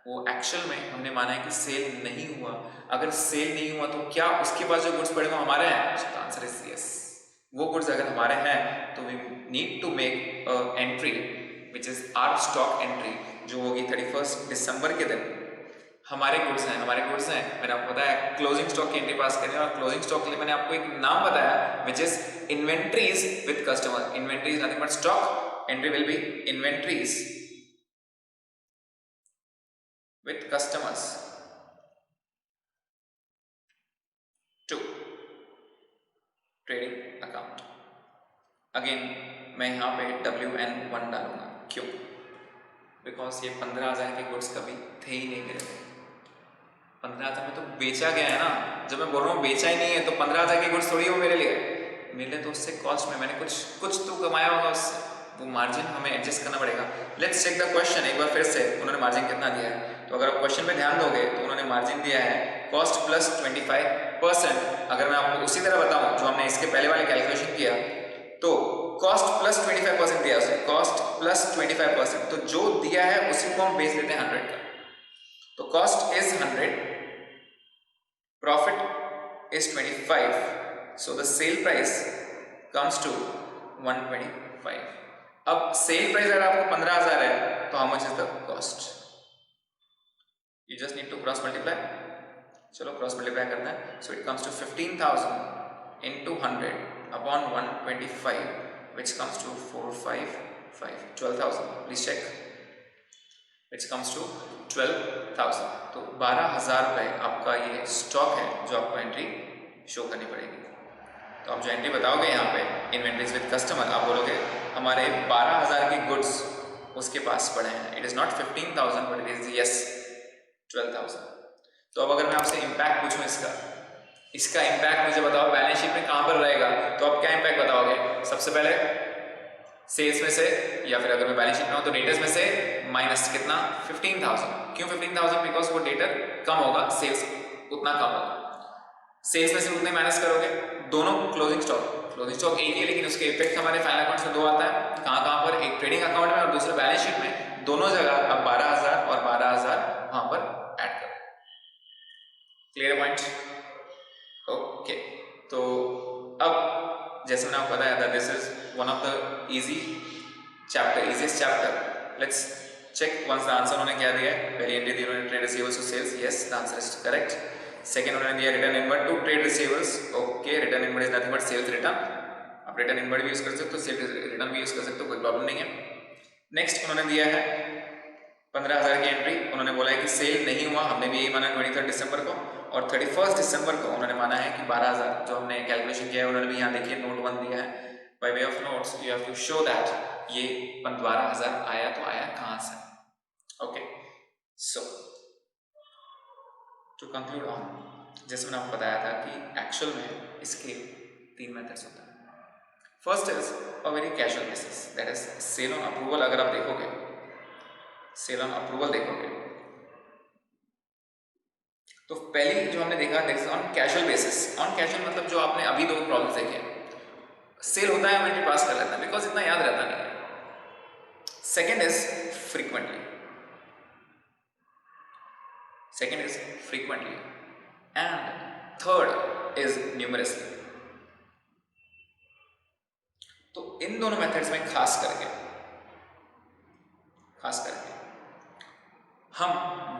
वो एक्चुअल में हमने माना है कि सेल नहीं हुआ। अगर सेल नहीं हुआ तो क्या उसके पास जो गुड्स पड़े वो हमारे हैं? Answer is yes. वो गुड्स अगर हमारे हैं तो we need to make entry which is are stock entry, जो होगी 31 दिसंबर के दिन। हमारे गुड्स हैं, मैंने आपको बताया क्लोजिंग स्टॉक की एंट्री पास करनी है, और क्लोजिंग स्टॉक के लिए मैंने आपको एक नाम बताया which is inventories with customer. Inventories nothing but stock, entry will B inventories with customers to trading account। Again मैं यहाँ पे WN1 डालूंगा, क्यों? बिकॉज ये 15,000 के गुड्स कभी थे ही नहीं मेरे। 15,000 में तो बेचा गया है ना, जब मैं बोल रहा हूँ बेचा ही नहीं है तो 15,000 के गुड्स थोड़ी हो मेरे लिए। मेरे लिए तो उससे कॉस्ट में मैंने कुछ तो कमाया होगा उससे, वो मार्जिन हमें एडजस्ट करना पड़ेगा। लेट्स चेक द क्वेश्चन एक बार फिर से, उन्होंने मार्जिन कितना दिया है। तो अगर आप क्वेश्चन में ध्यान दोगे तो उन्होंने मार्जिन दिया है कॉस्ट प्लस 25%। अगर मैं आपको उसी तरह बताऊं जो हमने इसके पहले वाले कैलकुलेशन किया, तो कॉस्ट प्लस 25% दिया उसने, कॉस्ट प्लस 25%। तो जो दिया है उसी को हम बेस लेते हैं 100 का। तो cost is 100, profit is 25, so the sale price comes to 125। अब सेल प्राइस अगर आपको 15,000 है तो how much is the cost? You just need to cross multiply। चलो क्रॉस मल्टीप्लाई करना है। So it comes to 15,000 into 100 upon 125 which comes to 455 12,000। Please check, which comes to 12,000। तो 12,000 रुपये आपका ये स्टॉक है जो आपको एंट्री शो करनी पड़ेगी। तो आप जो एंट्री बताओगे यहाँ पे इन्वेंट्रीज विद कस्टमर, आप बोलोगे हमारे 12,000 के गुड्स उसके पास पड़े हैं। It is not 15,000 but it is yes 12,000। तो अब अगर मैं आपसे इंपैक्ट पूछूं इसका इंपैक्ट मुझे बताओ बैलेंस शीट में कहां पर रहेगा, तो आप क्या इंपैक्ट बताओगे? सबसे पहले सेल्स में से, या फिर अगर मैं बैलेंस शीट में हूं तो डेटर्स में से माइनस कितना? 15,000। क्यों 15,000? बिकॉज वो डेटर कम होगा, सेल्स उतना कम होगा। सेल्स में से उतने माइनस करोगे, दोनों क्लोजिंग स्टॉक एक ही है, लेकिन उसके इफेक्ट हमारे फाइनल अकाउंट्स में दो आता है। कहां पर? एक ट्रेडिंग अकाउंट में और दूसरा बैलेंस शीट में। दोनों जगह अब 12,000 और 12,000 वहां पर ऐड करो। Clear point? ओके। तो अब जैसे मैंने आपको बताया था this is one of the easiest chapter. Let's check once the answer उन्होंने क्या दिया है। पहली एंट्री दी उन्होंने trade receivers to sales, yes the answer is correct. Second उन्होंने दिया return inward to trade receivers, okay. Return inward is nothing but sales return. आप रिटर्न इनवर्ड भी यूज कर सकते हो, सेल्स रिटर्न भी यूज कर सकते हो, कोई प्रॉब्लम नहीं है। नेक्स्ट उन्होंने दिया है 15,000 की एंट्री, उन्होंने बोला है कि सेल नहीं हुआ, हमने भी यही माना 23 दिसंबर को, और 31 दिसंबर को उन्होंने माना है कि 12,000 जो हमने कैलकुलेशन किया है। उन्होंने भी यहाँ देखिए नोट 1 दिया है, by way of notes you have to show that ये 12,000 आया तो आया कहाँ से। Okay, so to conclude on, जैसे मैंने आपको बताया था कि एक्चुअल में इसके 3 मेथड्स होते हैं। First is a very casual basis, that is sale on approval. अगर आप देखोगे सेल ऑन अप्रूवल देखोगे तो पहली जो हमने देखा on casual basis. On casual मतलब जो आपने अभी 2 प्रॉब्लम्स देखे, सेल होता है हम एंट्री पास कर लेते हैं बिकॉज इतना याद रहता नहीं है। Second is frequently, and third is numerously. तो इन दोनों मेथड्स में खास करके हम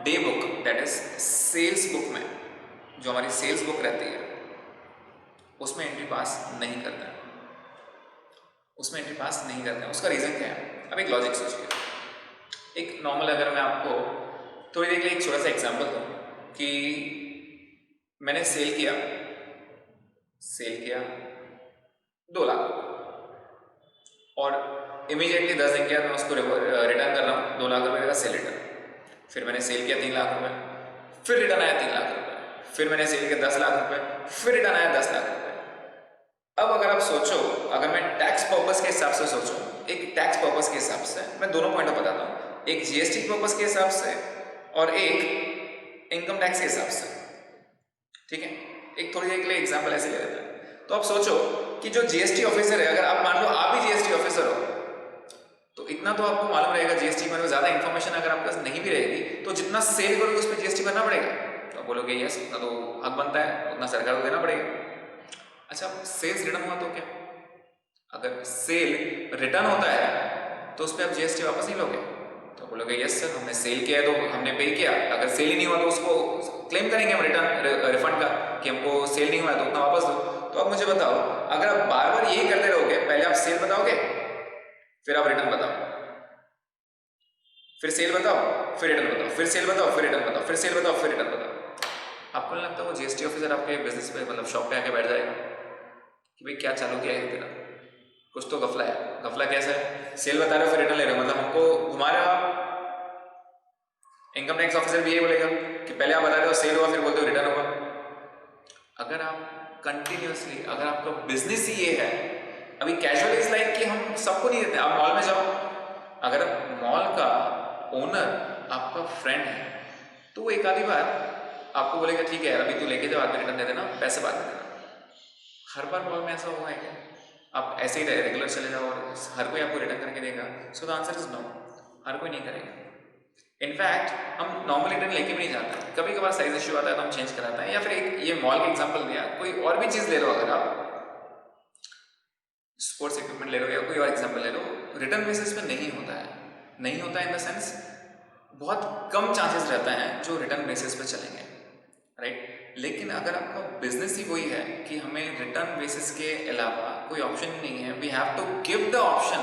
day book that is sales book में, जो हमारी सेल्स बुक रहती है उसमें एंट्री पास नहीं करते हैं, उसका रीजन क्या है? अब एक लॉजिक सोचिए, एक नॉर्मल, अगर मैं आपको थोड़ी देर के लिए एक छोटा सा एग्जांपल दूं कि मैंने सेल किया 2 लाख, और इमीडिएटली 10 दिन के बाद मैं उसको रिटर्न कर रहा हूँ 2 लाख रुपए का सेल रिटर्न। फिर मैंने सेल किया 3 लाख रुपए, फिर रिटर्न आया 3 लाख रुपए, फिर मैंने सेल किया 10 लाख रुपए, फिर रिटर्न आया 10 लाख रुपए। अब अगर आप सोचो, अगर मैं टैक्स पर्पस के हिसाब से सोचूं, एक टैक्स पर्पस के हिसाब से मैं दोनों पॉइंट बताता हूँ, एक जीएसटी पर्पस के हिसाब से और एक इनकम टैक्स के हिसाब से, ठीक है। एक थोड़ी देर के लिए एग्जांपल ऐसे ले लेते हैं। तो आप सोचो कि जो जीएसटी ऑफिसर है, अगर आप मान लो आप ही जीएसटी ऑफिसर हो, तो इतना तो आपको मालूम रहेगा जीएसटी के बारे में। ज्यादा इन्फॉर्मेशन अगर आपके पास नहीं भी रहेगी तो जितना सेल करोगे उस पर जीएसटी भरना पड़ेगा। तो आप बोलोगे यस, उतना तो हक बनता है, उतना सरकार को देना पड़ेगा। अच्छा, सेल्स रिटर्न हुआ तो क्या? अगर सेल रिटर्न होता है तो उस पर आप जीएसटी वापस नहीं लोगे? तो बोलोगे यस सर, हमने सेल किया है तो हमने पे किया, अगर सेल ही नहीं हुआ तो उसको क्लेम करेंगे हम रिटर्न रिफंड का कि हमको सेल नहीं हुआ है तो उतना वापस दो। तो अब मुझे बताओ, अगर आप बार बार यही करते रहोगे, पहले आप सेल बताओगे, फिर आप रिटर्न बताओ, फिर सेल बताओ, फिर रिटर्न बताओ, फिर सेल बताओ, फिर रिटर्न बताओ, फिर सेल बताओ, फिर रिटर्न बताओ, आपको नहीं लगता वो जीएसटी ऑफिसर आपके बिजनेस पे, मतलब शॉप पे आके बैठ जाएगा कि भाई क्या चालू किया है तेरा, कुछ तो गफला है। गफला कैसा है? सेल बता रहे हो फिर रिटर्न ले रहे हो, मतलब हमको घुमा रहे हो आप। इनकम टैक्स ऑफिसर भी यही बोलेगा कि पहले आप बता रहे हो सेल हुआ, फिर बोलते हो रिटर्न हुआ। अगर आप कंटिन्यूअसली, अगर आपका बिजनेस ही ये है, अभी कैजुअल इज लाइक कि हम सबको नहीं देते। आप मॉल में जाओ, अगर मॉल का ओनर आपका फ्रेंड है तो वो एक आधी बार आपको बोलेगा ठीक है यार अभी तू लेके जाओ, बाद में रिटर्न दे देना, पैसे बाद में देना। हर बार मॉल में ऐसा हुआ है क्या? आप ऐसे ही रेगुलर चले जाओ और हर कोई आपको रिटर्न करके देगा? So the answer is no, हर कोई नहीं करेगा। इनफैक्ट हम नॉर्मल रिटर्न लेके भी नहीं जाते, कभी कभार साइज इश्यू आता है तो हम चेंज कराते हैं। या फिर एक ये मॉल का एग्जांपल दिया, कोई और भी चीज़ ले लो, अगर आप स्पोर्ट्स इक्विपमेंट ले लो या कोई और एग्जांपल ले लो, रिटर्न बेसिस पे नहीं होता है। नहीं होता है इन द सेंस बहुत कम चांसेस रहता है जो रिटर्न बेसिस पे चलेंगे, राइट। लेकिन अगर आपका बिजनेस ही वही है कि हमें रिटर्न बेसिस के अलावा कोई ऑप्शन नहीं है, we have to give the option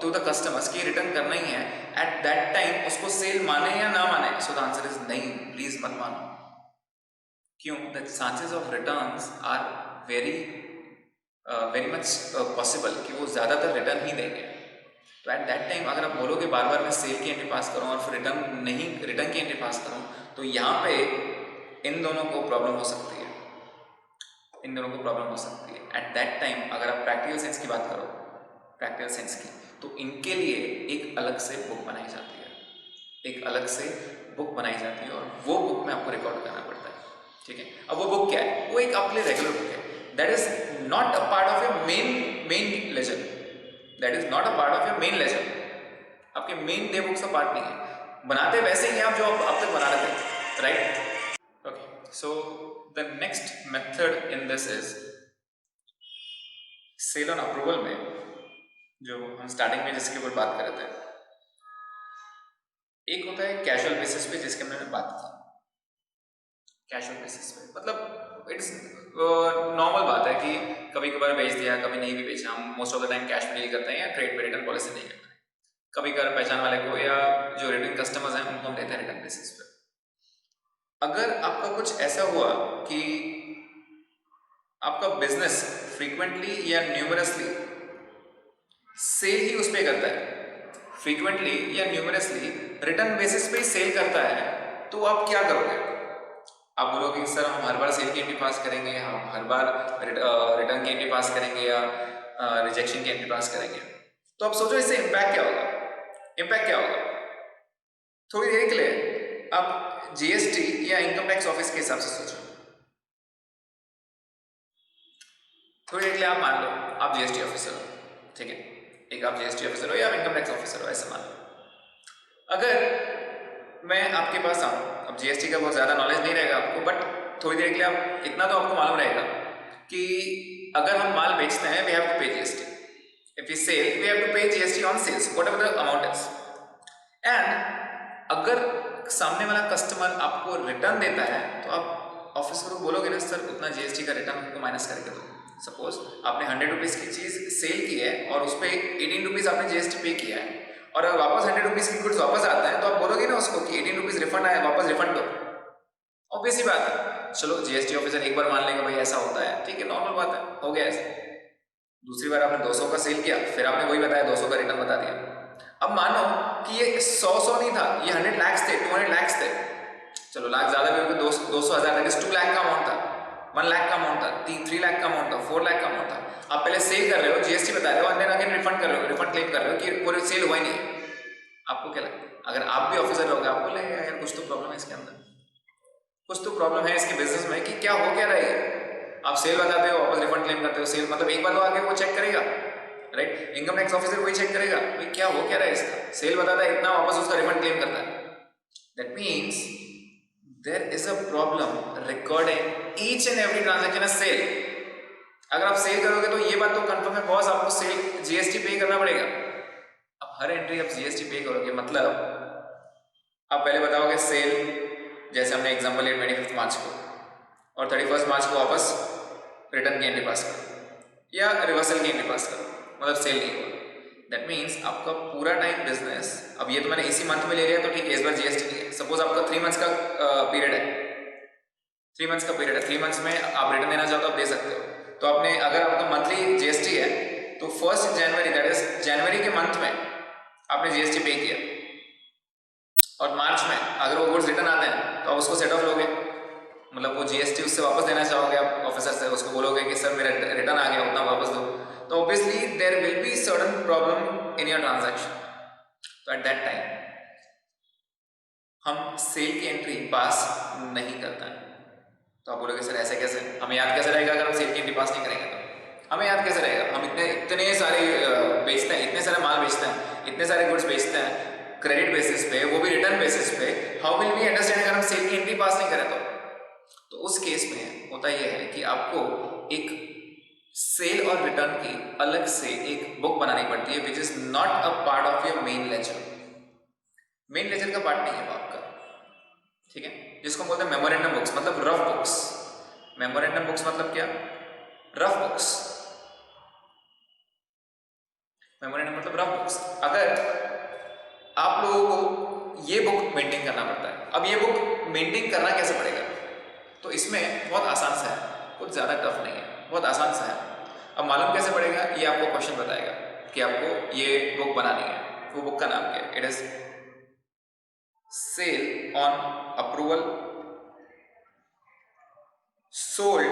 to the customers कि रिटर्न करना ही है एट दैट टाइम, उसको सेल माने या ना माने। सो द आंसर इज नहीं, प्लीज मत मानो। क्यों? The chances of returns are very very much possible कि वो ज़्यादातर रिटर्न ही देंगे। तो एट दैट टाइम अगर आप बोलोगे बार बार मैं सेल की एंट्री पास करूँ और फिर रिटर्न की एंट्री पास करूँ, तो यहाँ पे इन दोनों को प्रॉब्लम हो सकती है, इन दोनों को प्रॉब्लम हो सकती है। एट दैट टाइम अगर आप प्रैक्टिकल सेंस की बात करो, प्रैक्टिकल सेंस की, तो इनके लिए एक अलग से बुक बनाई जाती है, एक अलग से बुक बनाई जाती है और वो बुक में आपको रिकॉर्ड करना पड़ता है, ठीक है। अब वो बुक क्या है? वो एक आपके रेगुलर बुक है, that is not a part of your main ledger, that is not a part of your main ledger, आपके मेन डे बुक्स का पार्ट नहीं है। बनाते वैसे ही आप जो अब तक बना रहे थे, right. Okay, so the next method in this is sale on approval में, जो हम स्टार्टिंग में जिसके ऊपर बात कर रहे थे, एक होता है कैजुअल बेसिस पे जिसके हमने बात की। कैजुअल बेसिस पे मतलब इट्स नॉर्मल बात है कि कभी कभार बेच दिया, कभी नहीं भी बेचा। हम most of the time cash में डील करते हैं या ट्रेड पे रिटर्न पॉलिसी नहीं करते हैं। कभी कभार पहचान वाले को या जो रिटर्न कस्टमर्स हैं उनको हम देते हैं रिटर्न बेसिस पे। अगर आपका कुछ ऐसा हुआ कि आपका बिजनेस फ्रीक्वेंटली या न्यूमरसली सेल ही उस पे करता है, फ्रीक्वेंटली या न्यूमरसली रिटर्न बेसिस पे ही सेल करता है, तो आप क्या करोगे? आप बोलोगे सर हम हर बार सेल की एंट्री पास करेंगे, हम हर बार रिटर्न की एंट्री पास करेंगे या रिजेक्शन की एंट्री पास करेंगे। तो आप सोचो इससे इम्पैक्ट क्या होगा? इम्पैक्ट क्या होगा? थोड़ी देर के लिए आप जीएसटी या इनकम टैक्स ऑफिस के हिसाब से सोचो। थोड़ी देर के लिए आप मान लो आप जीएसटी ऑफिसर हो, ठीक है। एक आप जीएसटी ऑफिसर हो या इनकम टैक्स ऑफिसर हो, ऐसे मान लो। अगर मैं आपके पास आऊँ, अब जीएसटी का बहुत ज़्यादा नॉलेज नहीं रहेगा आपको, बट थोड़ी देर के लिए आप इतना तो आपको मालूम रहेगा कि अगर हम माल बेचते हैं we have to pay GST, if we sell we have to pay GST on sales whatever the amount is. And अगर सामने वाला कस्टमर आपको रिटर्न देता है तो आप ऑफिसर को बोलोगे ना सर उतना जीएसटी का रिटर्न हमको माइनस करके दो। सपोज आपने 100 रुपीज़ की चीज़ सेल की है और उस पर 18 रुपीज़ आपने जीएसटी पे किया है, और अगर वापस 100 रुपीज़ की गुड्स वापस आता है तो आप बोलोगे ना उसको कि 18 रुपीज़ रिफंड आया, वापस रिफंड दो। ऑब्वियस ही बात है। चलो जीएसटी ऑफिसर एक बार मान लेगा भाई ऐसा होता है, ठीक है, नॉर्मल बात है, हो गया ऐसा। दूसरी बार आपने 200 का सेल किया, फिर आपने वही बताया 200 का रिटर्न बता दिया। अब मानो कि ये 100 नहीं था, ये 100 लाख थे, 200 लाख थे, चलो लाख ज्यादा भी होंगे, 200,000 दैट इज 2 लाख का अमाउंट था, 1 लाख का अमाउंट था, 3 लाख का अमाउंट था, 4 लाख का अमाउंट था। आप पहले सेल कर रहे हो, जीएसटी बता रहे हो, और देन अगेन रिफंड कर रहे हो, रिफंड क्लेम कर रहे हो कि पूरे सेल हुआ ही नहीं। आपको क्या लगता है? अगर आप भी ऑफिसर रहोगे, आपको लगेगा यार कुछ तो प्रॉब्लम है इसके अंदर, कुछ तो प्रॉब्लम है इसके बिजनेस में कि क्या हो क्या रहा है। आप सेल बताते हो, वापस रिफंड क्लेम करते हो, सेल मतलब एक बार तो आगे वो चेक करेगा, राइट? इनकम टैक्स ऑफिसर वही चेक करेगा भाई क्या हो क्या रहा है इसका, सेल बताता है इतना, वापस उसका रिफंड क्लेम करता है। That means there is a problem recording each and every transaction as sale. अगर आप सेल करोगे तो ये बात तो कंफर्म है बॉस, आपको सेल जीएसटी पे करना पड़ेगा। अब हर एंट्री आप जीएसटी पे करोगे, मतलब आप पहले बताओगे सेल, जैसे हमने एग्जांपल लिया 25 मार्च को, और 31 मार्च को वापस रिटर्न की एंट्री पास करो या रिवर्सल की एंट्री पास करो, मतलब सेल नहीं हुआ। दैट मीन्स आपका पूरा टाइम बिजनेस, अब ये तो मैंने इसी मंथ में ले लिया तो ठीक है, इस बार जीएसटी नहीं है। सपोज आपका 3 मंथ्स का पीरियड है, 3 मंथ्स का पीरियड है, 3 मंथ्स में आप रिटर्न देना चाहो तो आप दे सकते हो। तो आपने, अगर आपका मंथली जीएसटी है तो 1 जनवरी दैट इज जनवरी के मंथ में आपने जीएसटी पे किया, और मार्च में अगर वो गुड्स रिटर्न आते हैं तो आप उसको सेट ऑफ लोगे, मतलब वो जीएसटी उससे वापस देना चाहोगे आप ऑफिसर से, उसको बोलोगे कि सर मेरा रिटर्न आ गया, उतना वापस दो। तो obviously there will be certain problem in your transaction. तो एट दैट टाइम हम सेल की एंट्री पास नहीं करते हैं। तो आप बोलोगे सर ऐसे कैसे, हमें याद कैसे रहेगा अगर हम सेल की एंट्री पास नहीं करेंगे? तो हमें याद कैसे रहेगा? हम इतने सारे बेचते हैं, इतने सारे माल बेचते हैं, इतने सारे गुड्स बेचते हैं क्रेडिट बेसिस पे, वो भी रिटर्न बेसिस पे। हाउ विल वी अंडरस्टैंड अगर हम सेल की एंट्री पास नहीं करें तो उस केस में होता यह है कि आपको एक सेल और रिटर्न की अलग से एक बुक बनानी पड़ती है, which is not a part of your main ledger. Main ledger का पार्ट नहीं है वो आपका, ठीक है? जिसको बोलते हैं मेमोरेंडम बुक्स, मतलब रफ बुक्स। मेमोरेंडम बुक्स मतलब क्या? Rough books. मेमोरेंडम मतलब रफ बुक्स। अगर आप लोगों को ये बुक मेंटेन करना पड़ता है, अब ये बुक मेंटेन करना कैसे पड़ेगा? तो इसमें बहुत आसान सा है, कुछ ज़्यादा टफ नहीं है, बहुत आसान सा है। अब मालूम कैसे पड़ेगा? ये आपको क्वेश्चन बताएगा कि आपको ये बुक बनानी है। वो बुक का नाम क्या है? It is sale on approval sold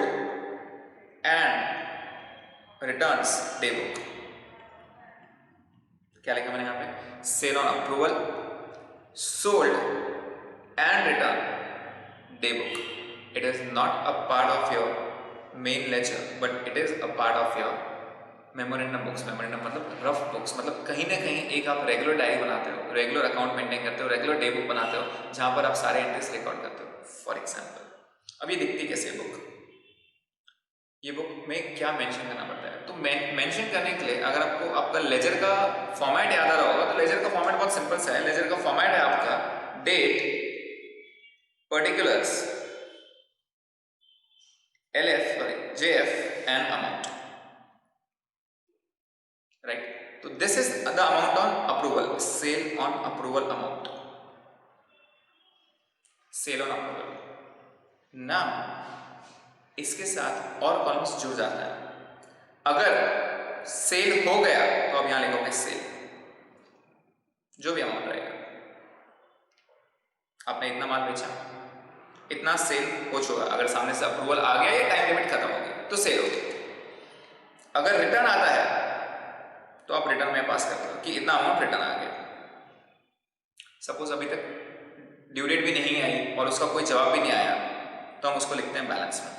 and returns day book. क्या लिखा मैंने यहाँ पे? Sale on approval sold and return day book. It is not a part of your main ledger but it is a part of your memorandum books. Memorandum मतलब rough books, मतलब कहीं ना कहीं एक आप रेगुलर डायरी बनाते हो, regular account maintain करते हो, रेगुलर डे बुक बनाते हो जहां पर आप सारे एंट्रीज रिकॉर्ड करते हो। फॉर एग्जाम्पल अब ये दिखती कैसे है बुक? ये बुक में क्या मेंशन करना पड़ता है? तो मेंशन करने के लिए अगर आपको आपका लेजर का फॉर्मेट याद आ रहा होगा तो लेजर का फॉर्मेट बहुत सिंपल सा है। लेजर का फॉर्मेट है आपका date, particulars, JF and amount, right? So this is the amount on approval, sale on approval amount, sale on approval. Now इसके साथ और कॉलम्स जुड़ जाता है। अगर सेल हो गया तो अब यहां लिखोगे सेल, जो भी अमाउंट रहेगा। आपने इतना माल बेचा, इतना सेल हो चुका, अगर सामने से अप्रूवल आ गया या टाइम लिमिट खत्म हो गई तो सेल हो गया। अगर रिटर्न आता है तो आप रिटर्न में पास करते हो कि इतना अमाउंट रिटर्न आ गया। सपोज अभी तक ड्यू डेट भी नहीं आई और उसका कोई जवाब भी नहीं आया तो हम उसको लिखते हैं बैलेंस में।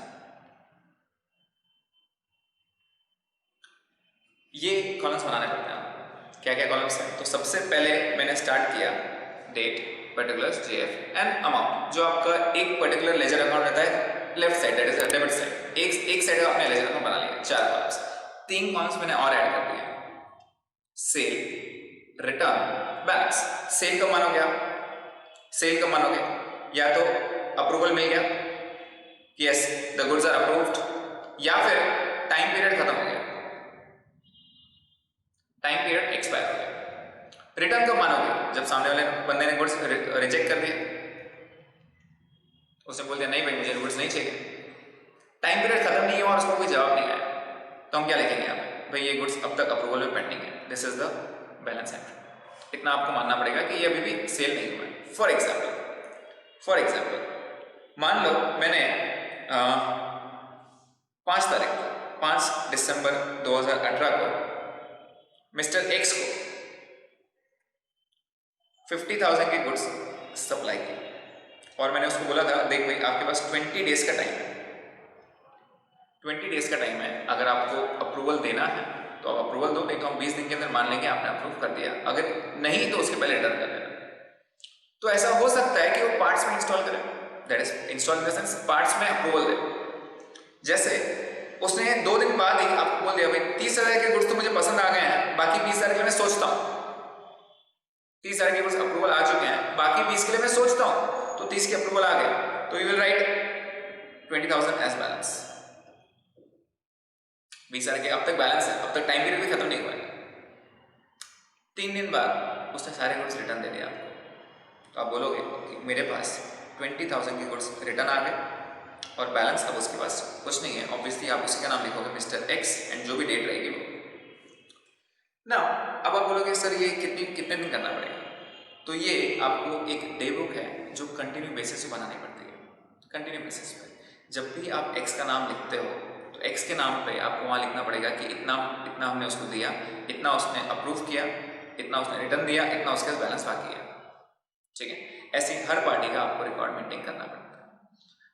ये कॉलम्स बनाने पड़ते हैं। क्या क्या कॉलम्स हैं? तो सबसे पहले मैंने स्टार्ट किया date, particulars, JF and amount. जो आपका एक पर्टिकुलर लेजर अकाउंट रहता है left side, that is debit side, एक साइड का आपने लेजर अकाउंट बना लिया। 4 कॉलम्स, 3 कॉलम्स मैंने और ऐड कर दिए, सेल, रिटर्न, बैलेंस। सेल कब मानोगे आप? सेल कब मानोगे? या तो अप्रूवल मिल गया, yes the goods are approved, या फिर टाइम पीरियड खत्म हो गया, टाइम पीरियड एक्सपायर हो गया। रिटर्न कब मानोगे? जब सामने वाले बंदे ने गुड्स रिजेक्ट कर दिया, उसने बोल दिया नहीं भाई मुझे गुड्स नहीं चाहिए, टाइम पीरियड खत्म नहीं हुआ और उसको कोई जवाब नहीं आया, तो हम क्या लिखेंगे यहाँ पे? भाई ये गुड्स अब तक अप्रूवल में पेंडिंग है, this is the balance entry. इतना आपको मानना पड़ेगा कि ये अभी भी सेल नहीं हुआ है। फॉर एग्जाम्पल मान लो मैंने 5 दिसंबर 2018 को मिस्टर एक्स को 50,000 की गुड्स सप्लाई की और मैंने उसको बोला था देख भाई आपके पास 20 डेज का टाइम है, 20 डेज का टाइम है, अगर आपको अप्रूवल देना है तो आप अप्रूवल दो, नहीं तो हम 20 दिन के अंदर मान लेंगे आपने अप्रूव कर दिया, अगर नहीं तो उसके पहले रिटर्न कर देना। तो ऐसा हो सकता है कि वो पार्ट्स में इंस्टॉल करे, that is install in the sense parts में अप्रूवल दे। जैसे उसने 2 दिन बाद ही आपको बोल दिया भाई 30,000 के गुड्स तो मुझे पसंद आ गए हैं, बाकी 20,000 के लिए मैं सोचता हूँ, 30,000 के गुड्स अप्रूवल आ चुके हैं, बाकी 20 के लिए मैं सोचता हूँ, तो 30 के अप्रूवल आ गए तो you will write 20,000 as balance. 20,000 के अब तक बैलेंस है, अब तक टाइम पीरियड भी खत्म नहीं हुआ है। 3 दिन बाद उसने सारे गुड्स रिटर्न दे दिया आपको, तो आप बोलोगे कि मेरे पास 20,000 के गुड्स रिटर्न आ गए और बैलेंस अब उसके पास कुछ नहीं है। ऑब्वियसली आप उसी का नाम लिखोगे मिस्टर एक्स एंड जो भी डेट रहेगी वो। ना अब आप बोलोगे सर ये कितने दिन करना पड़ेगा, तो ये आपको एक डे बुक है जो कंटिन्यू बेसिस पे बनानी पड़ती है। कंटिन्यू बेसिस पे जब भी आप एक्स का नाम लिखते हो तो एक्स के नाम पे आपको वहाँ लिखना पड़ेगा कि इतना हमने उसको दिया, इतना उसने अप्रूव किया, इतना उसने रिटर्न दिया, इतना उसके पास बैलेंस बाकी है। ठीक है, ऐसे हर पार्टी का आपको रिकॉर्ड मेंटेन करना पड़ता है।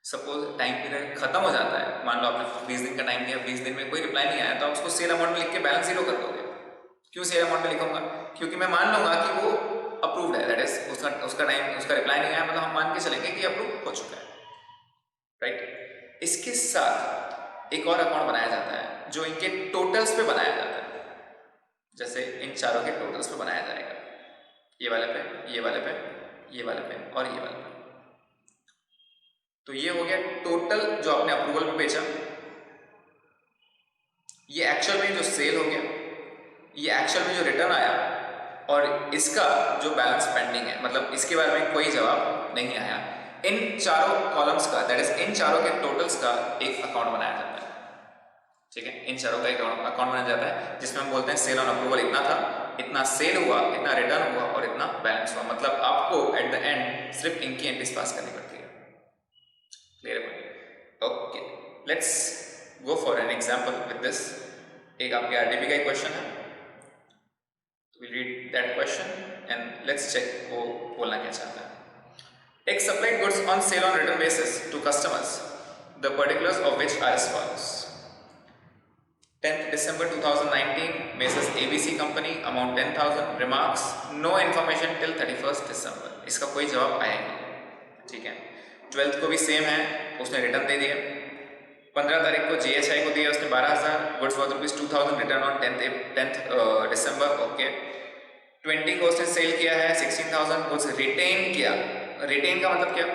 सपोज टाइम पीरियड खत्म हो जाता है, मान लो आपने 20 दिन का टाइम दिया, 20 दिन में कोई रिप्लाई नहीं आया, तो आप उसको सेल अमाउंट में लिख के बैलेंस 0 कर दोगे। क्यों सेल अमाउंट में लिखूंगा? क्योंकि मैं मान लूंगा कि वो अप्रूव्ड है, दैट इज उसका रिप्लाई नहीं आया, मतलब हम मान के चलेंगे कि अप्रूव हो चुका है, राइट। इसके साथ एक और अकाउंट बनाया जाता है जो इनके टोटल्स पे बनाया जाता है। जैसे इन चारों के टोटल्स पे बनाया जाएगा, ये वाले पे, ये वाले पे, ये वाले पे और ये वाले पे। तो ये हो गया टोटल जो आपने अप्रूवल पे बेचा, ये एक्चुअल में जो सेल हो गया, ये एक्चुअल में जो रिटर्न आया, और इसका जो बैलेंस पेंडिंग है, मतलब इसके बारे में कोई जवाब नहीं आया। इन चारों कॉलम्स का, दैट इज इन चारों के टोटल्स का एक अकाउंट बनाया जाता है। ठीक है, इन चारों का एक अकाउंट बनाया जाता है जिसमें हम बोलते हैं सेल ऑन अप्रूवल इतना था, इतना सेल हुआ, इतना रिटर्न हुआ और इतना बैलेंस हुआ। मतलब आपको एट द एंड सिर्फ इनकी एंट्रीज पास करनी पड़ती है। क्लियर है? Okay, let's go for an example with this. एक आपके आरडीपी का एक क्वेश्चन है, we'll read that question and let's check वो बोलना क्या चाहता है। X supplied goods on sale on return basis to customers, the particulars of which are as follows. 10th December 2019, Mrs. ABC Company, amount 10,000, remarks, no information till 31st December. इसका कोई जवाब आया नहीं। ठीक है, 12th को भी सेम है, उसने रिटर्न दे दिया। 15 तारीख को GHI को दिया उसने 12,000, goods worth ₹2,000, return on 10th December. Okay, 20 को उसने सेल किया है 16,000, गुड्स रिटेन किया। रिटेन का मतलब क्या?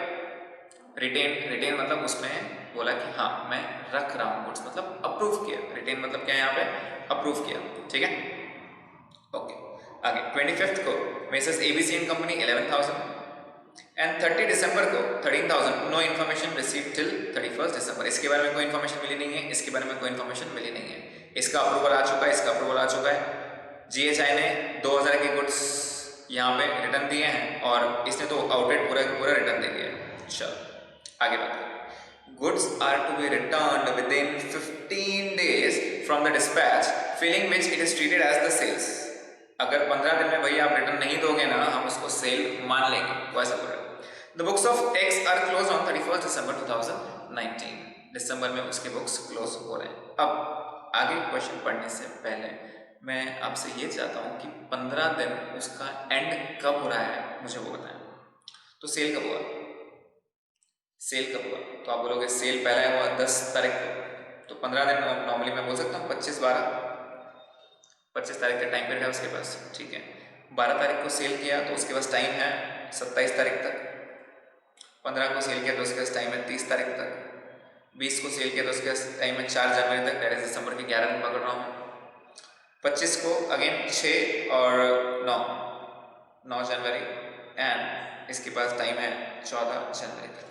रिटेन मतलब उसमें बोला कि हाँ मैं रख रहा हूँ गुड्स, मतलब अप्रूव किया। रिटेन मतलब क्या है यहाँ पे? अप्रूव किया। ठीक है, ओके। आगे 25th को Mrs ABC and company 11,000 and 30 दिसंबर को 13,000, no information receive till 31st December. इसके बारे में कोई इन्फॉर्मेशन मिली नहीं है, इसके बारे में कोई इन्फॉर्मेशन मिली नहीं है। इसका अप्रूवल आ चुका है, इसका अप्रूवल आ चुका है। GHI ने 2,000 के गुड्स यहाँ पे रिटर्न दिए हैं और इसने तो आउटलेट पूरा रिटर्न दे दिया है। चलो आगे बात करें। Goods are to be returned within 15 days from the dispatch failing which it is treated as the sales. अगर 15 दिन में भैया आप रिटर्न नहीं दोगे ना, हम उसको सेल मान लेंगे, वैसा बोल रहे। The books of X are close on 31st December 2019। दिसंबर में उसके बुक्स क्लोज हो रहे हैं। अब आगे क्वेश्चन पढ़ने से पहले मैं आपसे ये चाहता हूँ कि 15 दिन उसका एंड कब हो रहा है मुझे वो बताएं। तो सेल कब हुआ? सेल कब हुआ? तो आप बोलोगे सेल पहला हुआ 10 तारीख को, तो 15 दिन नॉर्मली मैं बोल सकता हूँ 25 तारीख का टाइम पीरियड है उसके पास। ठीक है, 12 तारीख को सेल किया तो उसके पास टाइम है 27 तारीख तक। 15 को सेल किया तो उसके पास टाइम है 30 तारीख तक। 20 को सेल किया तो उसके पास टाइम है 4 जनवरी तक, दैट इज दिसंबर के 11 दिन पकड़ रहा हूँ। 25 को अगेन 6 और 9 जनवरी, एंड इसके पास टाइम है 14 जनवरी तक।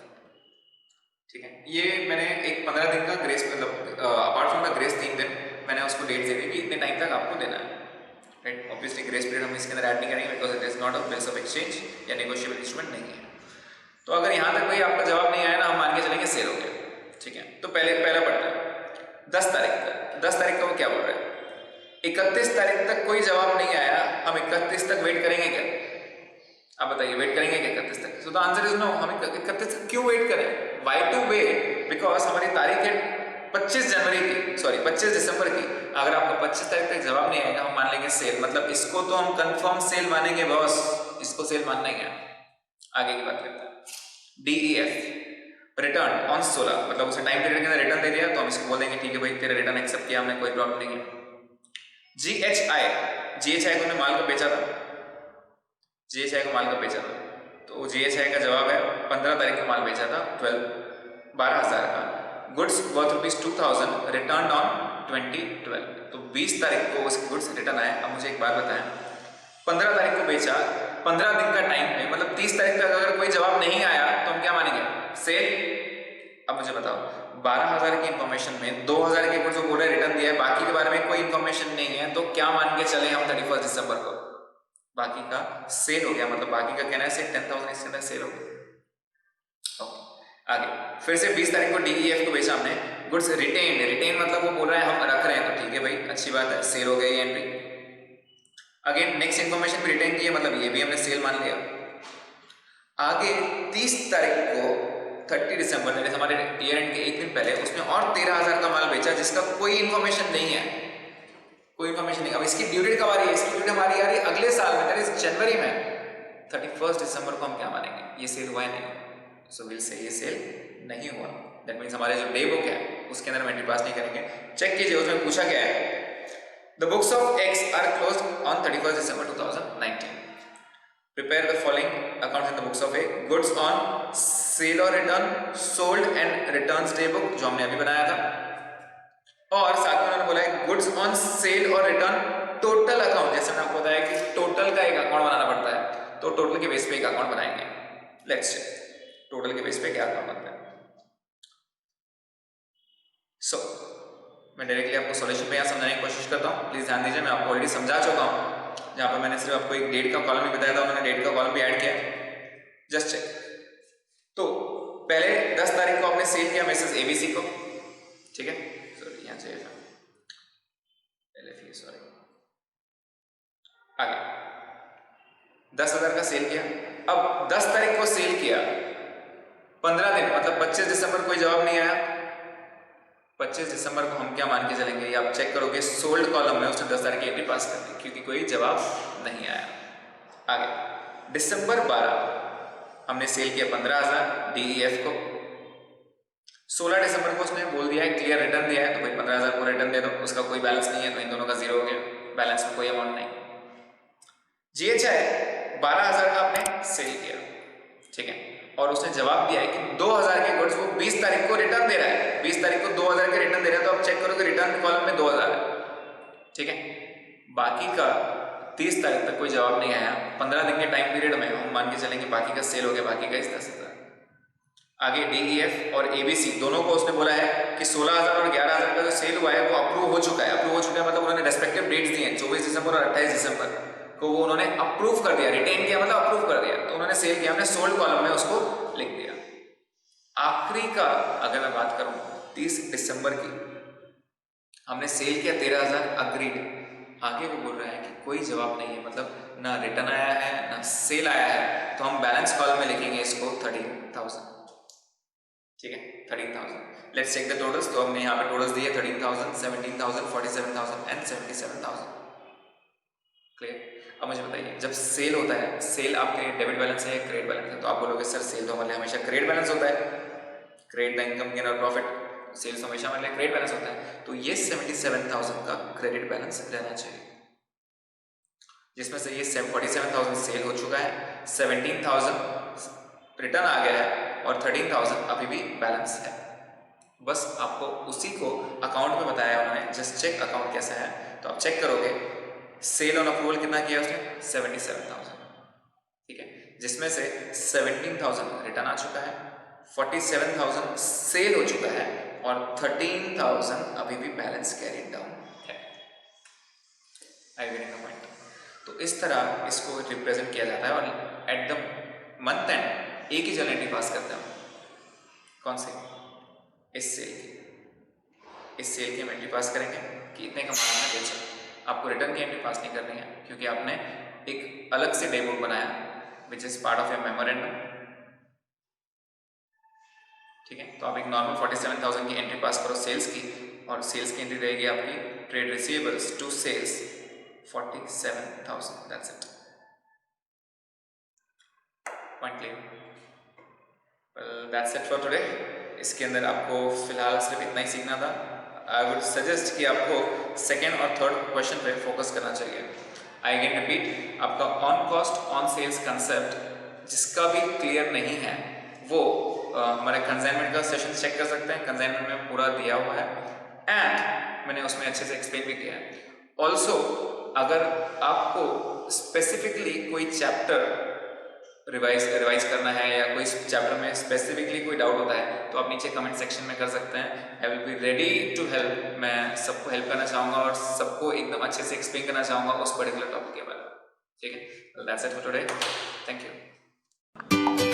ठीक है, ये मैंने एक 15 दिन का ग्रेस, मतलब अपार्ट फ्रॉम द ग्रेस 3 दिन मैंने मैंने उसको डेट दे दी कि इतने टाइम तक आपको देना है, राइट। ऑब्वियसली ग्रेस पीरियड हम इसके अंदर ऐड नहीं करेंगे because it is not a bills of exchange या नेगोशिएबल इंस्ट्रूमेंट नहीं है। तो अगर यहाँ तक भाई आपका जवाब नहीं आया ना, हम मान के चलेंगे सेल हो गया, ठीक है। तो पहला पढ़ते हैं 10 तारीख का। 10 तारीख का वो क्या बोल रहा है, 31 तारीख तक कोई जवाब नहीं आया, हम 31 तक वेट करेंगे क्या? आप बताइए, वेट करेंगे क्या 31 तक? So the answer is no. हम 31 तक क्यों वेट करें? Why to wait? बिकॉज हमारी तारीख है 25 जनवरी की, सॉरी 25 दिसंबर की। अगर आपको 25 तारीख तक जवाब नहीं आएगा, हम मान लेंगे सेल, मतलब इसको तो हम कंफर्म सेल मानेंगे बॉस, इसको सेल मानना ही है। आगे की बात करते हैं। DEF रिटर्न ऑन 16, मतलब उसे टाइम पीरियड के अंदर रिटर्न दे दिया तो हम इसको बोल देंगे ठीक है भाई तेरा रिटर्न एक्सेप्ट किया हमने, कोई प्रॉब्लम नहीं है। GHI को हमने माल को बेचा था, GHI को माल को बेचा था, तो GHI का जवाब है 15 तारीख को माल बेचा था 12,000 का। गुड्स वर्थ ₹2,000 रिटर्न ऑन 2012, तो 20 तारीख को उसके गुड्स रिटर्न आए। अब मुझे एक बात बताएं, 15 तारीख को बेचा, 15 दिन का टाइम है, मतलब 30 तारीख तक अगर कोई जवाब नहीं आया तो हम क्या मानेंगे? सेल। अब मुझे बताओ 12,000 की इंफॉर्मेशन में 2,000 के गुड्स को बोले रिटर्न दिया है, बाकी के बारे में कोई इंफॉर्मेशन नहीं है, तो क्या मान के चले हम 31 दिसंबर को बाकी का सेल हो गया, मतलब बाकी का कहना है सिर्फ 10,000 इसके अंदर सेल हो गया। ओके, आगे फिर से 20 तारीख को DEF को बेचा हमने, गुड्स रिटेन मतलब वो बोल रहा है हम रख रहे हैं, तो ठीक है भाई अच्छी बात है, सेल हो गई ये एंट्री। अगेन नेक्स्ट इंफॉर्मेशन भी रिटेन की है, मतलब ये भी हमने सेल मान लिया। आगे 30 तारीख को 30 दिसंबर यानी हमारे ईयर एंड के एक दिन पहले उसने और 13,000 का माल बेचा जिसका कोई इंफॉर्मेशन नहीं है, कोई इंफॉर्मेशन नहीं। अब इसकी ड्यू डेट कब आ रही है? इसकी ड्यू डेट हमारी आ रही है अगले साल में, दैट इज जनवरी में। 31 दिसंबर को हम क्या मानेंगे? ये सेल हुआ है नहीं, सो विल से ये सेल नहीं हुआ। दैट मीन्स हमारे जो डे बुक है उसके अंदर हम एंट्री पास नहीं करेंगे। चेक कीजिए उसमें पूछा गया है the books of X are closed on 31 December 2019। Prepare the following accounts in the books of A. Goods on sale or return, sold and returns day book जो हमने अभी बनाया था, और साथ में उन्होंने बोला है गुड्स ऑन सेल और रिटर्न टोटल अकाउंट। जैसे मैंने आपको बताया कि टोटल का एक अकाउंट बनाना पड़ता है, तो टोटल के बेस पे एक अकाउंट बनाएंगे। लेट्स चेक टोटल के बेस पे क्या अकाउंट बनता है। सो मैं डायरेक्टली आपको सॉल्यूशन पे यहाँ समझाने की कोशिश करता हूँ, प्लीज ध्यान दीजिए। मैं आपको ऑलरेडी समझा चुका हूँ, जहाँ पर मैंने सिर्फ आपको एक डेट का कॉलम भी बताया था, उन्होंने डेट का कॉलम भी ऐड किया। Just check. तो पहले 10 तारीख को आपने सेल किया मिसेस ABC को, ठीक है, सॉरी यहाँ चाहिए था LFE, सॉरी। आगे 10,000 का सेल किया। अब 10 तारीख को सेल किया, 15 दिन मतलब 25 दिसंबर कोई जवाब नहीं आया। 25 दिसंबर को हम क्या मान के चलेंगे? ये आप चेक करोगे सोल्ड कॉलम में उसने 10 तारीख की एंट्री पास कर दी क्योंकि कोई जवाब नहीं आया। आगे दिसंबर 12 हमने सेल किया 15,000 DEF को। 16 दिसंबर को उसने बोल दिया है क्लियर रिटर्न दिया है, तो भाई 15,000 को रिटर्न दे दो, उसका कोई बैलेंस नहीं है, तो इन दोनों का जीरो हो गया, बैलेंस में कोई अमाउंट नहीं। GHI 12,000 का आपने सेल किया, ठीक है, और उसने जवाब दिया है कि 2,000 के गुड्स वो 20 तारीख को रिटर्न दे रहा है, 20 तारीख को 2,000 के रिटर्न दे रहा है, तो आप चेक करोगे रिटर्न कॉलम में 2,000 है, ठीक है। बाकी का 30 तारीख तक कोई जवाब नहीं आया, 15 दिन के टाइम पीरियड में हम मान के चलेंगे बाकी का सेल हो गया, बाकी का इस 10,000। आगे DEF और ABC दोनों को उसने बोला है कि 16,000 और 11,000 का जो सेल हुआ है वो अप्रूव हो चुका है। अप्रूव हो चुका है मतलब उन्होंने रेस्पेक्टिव डेट्स दिए हैं, 24 दिसंबर और 28 दिसंबर को वो उन्होंने अप्रूव कर दिया, रिटेन किया मतलब अप्रूव कर दिया, तो उन्होंने सेल किया, हमने सोल्ड कॉलम में उसको लिख दिया। आखिरी का अगर मैं बात करूं 30 दिसंबर की, हमने सेल किया 13,000 अग्रीड। आगे वो बोल रहा है कि कोई जवाब नहीं है, मतलब ना रिटर्न आया है ना सेल आया है, तो हम बैलेंस कॉलम में लिखेंगे इसको 13,000, ठीक है, 13,000। Let's check the totals. तो हमने यहाँ पे टोटल्स दिए 13,000, 17,000, 47,000 एंड 77,000। क्लियर? अब मुझे बताइए जब सेल होता है, सेल आपके डेबिट बैलेंस है या क्रेडिट बैलेंस है? तो आप बोलोगे सर सेल तो हमारे लिए हमेशा क्रेडिट बैलेंस होता है, क्रेडिट द इनकम गेन और प्रॉफिट, सेल्स हमेशा हमारे लिए क्रेडिट बैलेंस होता है, तो ये 77,000 का क्रेडिट बैलेंस रहना चाहिए, जिसमें से ये 47,000 सेल हो चुका है, 17,000 रिटर्न आ गया है और 13,000 अभी भी बैलेंस है। बस आपको उसी को अकाउंट में बताया उन्होंने, जस्ट चेक अकाउंट कैसा है। तो आप चेक करोगे सेल ऑन अप्रूवल कितना किया उसने? 77,000, ठीक है, जिसमें से 17,000 रिटर्न आ चुका है, 47,000 सेल हो चुका है और 13,000 अभी भी बैलेंस कैरी डाउन है। I getting the point? तो इस तरह इसको रिप्रेजेंट किया जाता है और एट द मंथ एंड एक ही जर्नल एंट्री पास करते हैं। कौन सी? इस सेल की। इस सेल की हम एंट्री पास करेंगे कि इतने का माल हमने बेचा। आपको रिटर्न की एंट्री पास नहीं करनी है क्योंकि आपने एक अलग से डेमो बनाया which is part of your memorandum. ठीक है, तो आप एक नॉर्मल 47,000 की एंट्री पास करो सेल्स की, और सेल्स की एंट्री रहेगी आपकी trade receivables to sales 47,000। That's it. Point clear? Well that's it for today. इसके अंदर आपको फिलहाल सिर्फ इतना ही सीखना था। आई वुड सजेस्ट कि आपको सेकेंड और थर्ड क्वेश्चन पे फोकस करना चाहिए। आई अगेन रिपीट, आपका on cost on sales concept जिसका भी क्लियर नहीं है वो हमारे कंसाइनमेंट का सेशन चेक कर सकते हैं। कंसाइनमेंट में पूरा दिया हुआ है एंड मैंने उसमें अच्छे से एक्सप्लेन भी किया है। ऑल्सो अगर आपको स्पेसिफिकली कोई चैप्टर रिवाइज करना है या कोई चैप्टर में स्पेसिफिकली कोई डाउट होता है तो आप नीचे कमेंट सेक्शन में कर सकते हैं। I will be ready to help. मैं सबको हेल्प करना चाहूँगा और सबको एकदम अच्छे से एक्सप्लेन करना चाहूँगा उस पर्टिकुलर टॉपिक के बारे में। ठीक है, that's it for today. Thank you.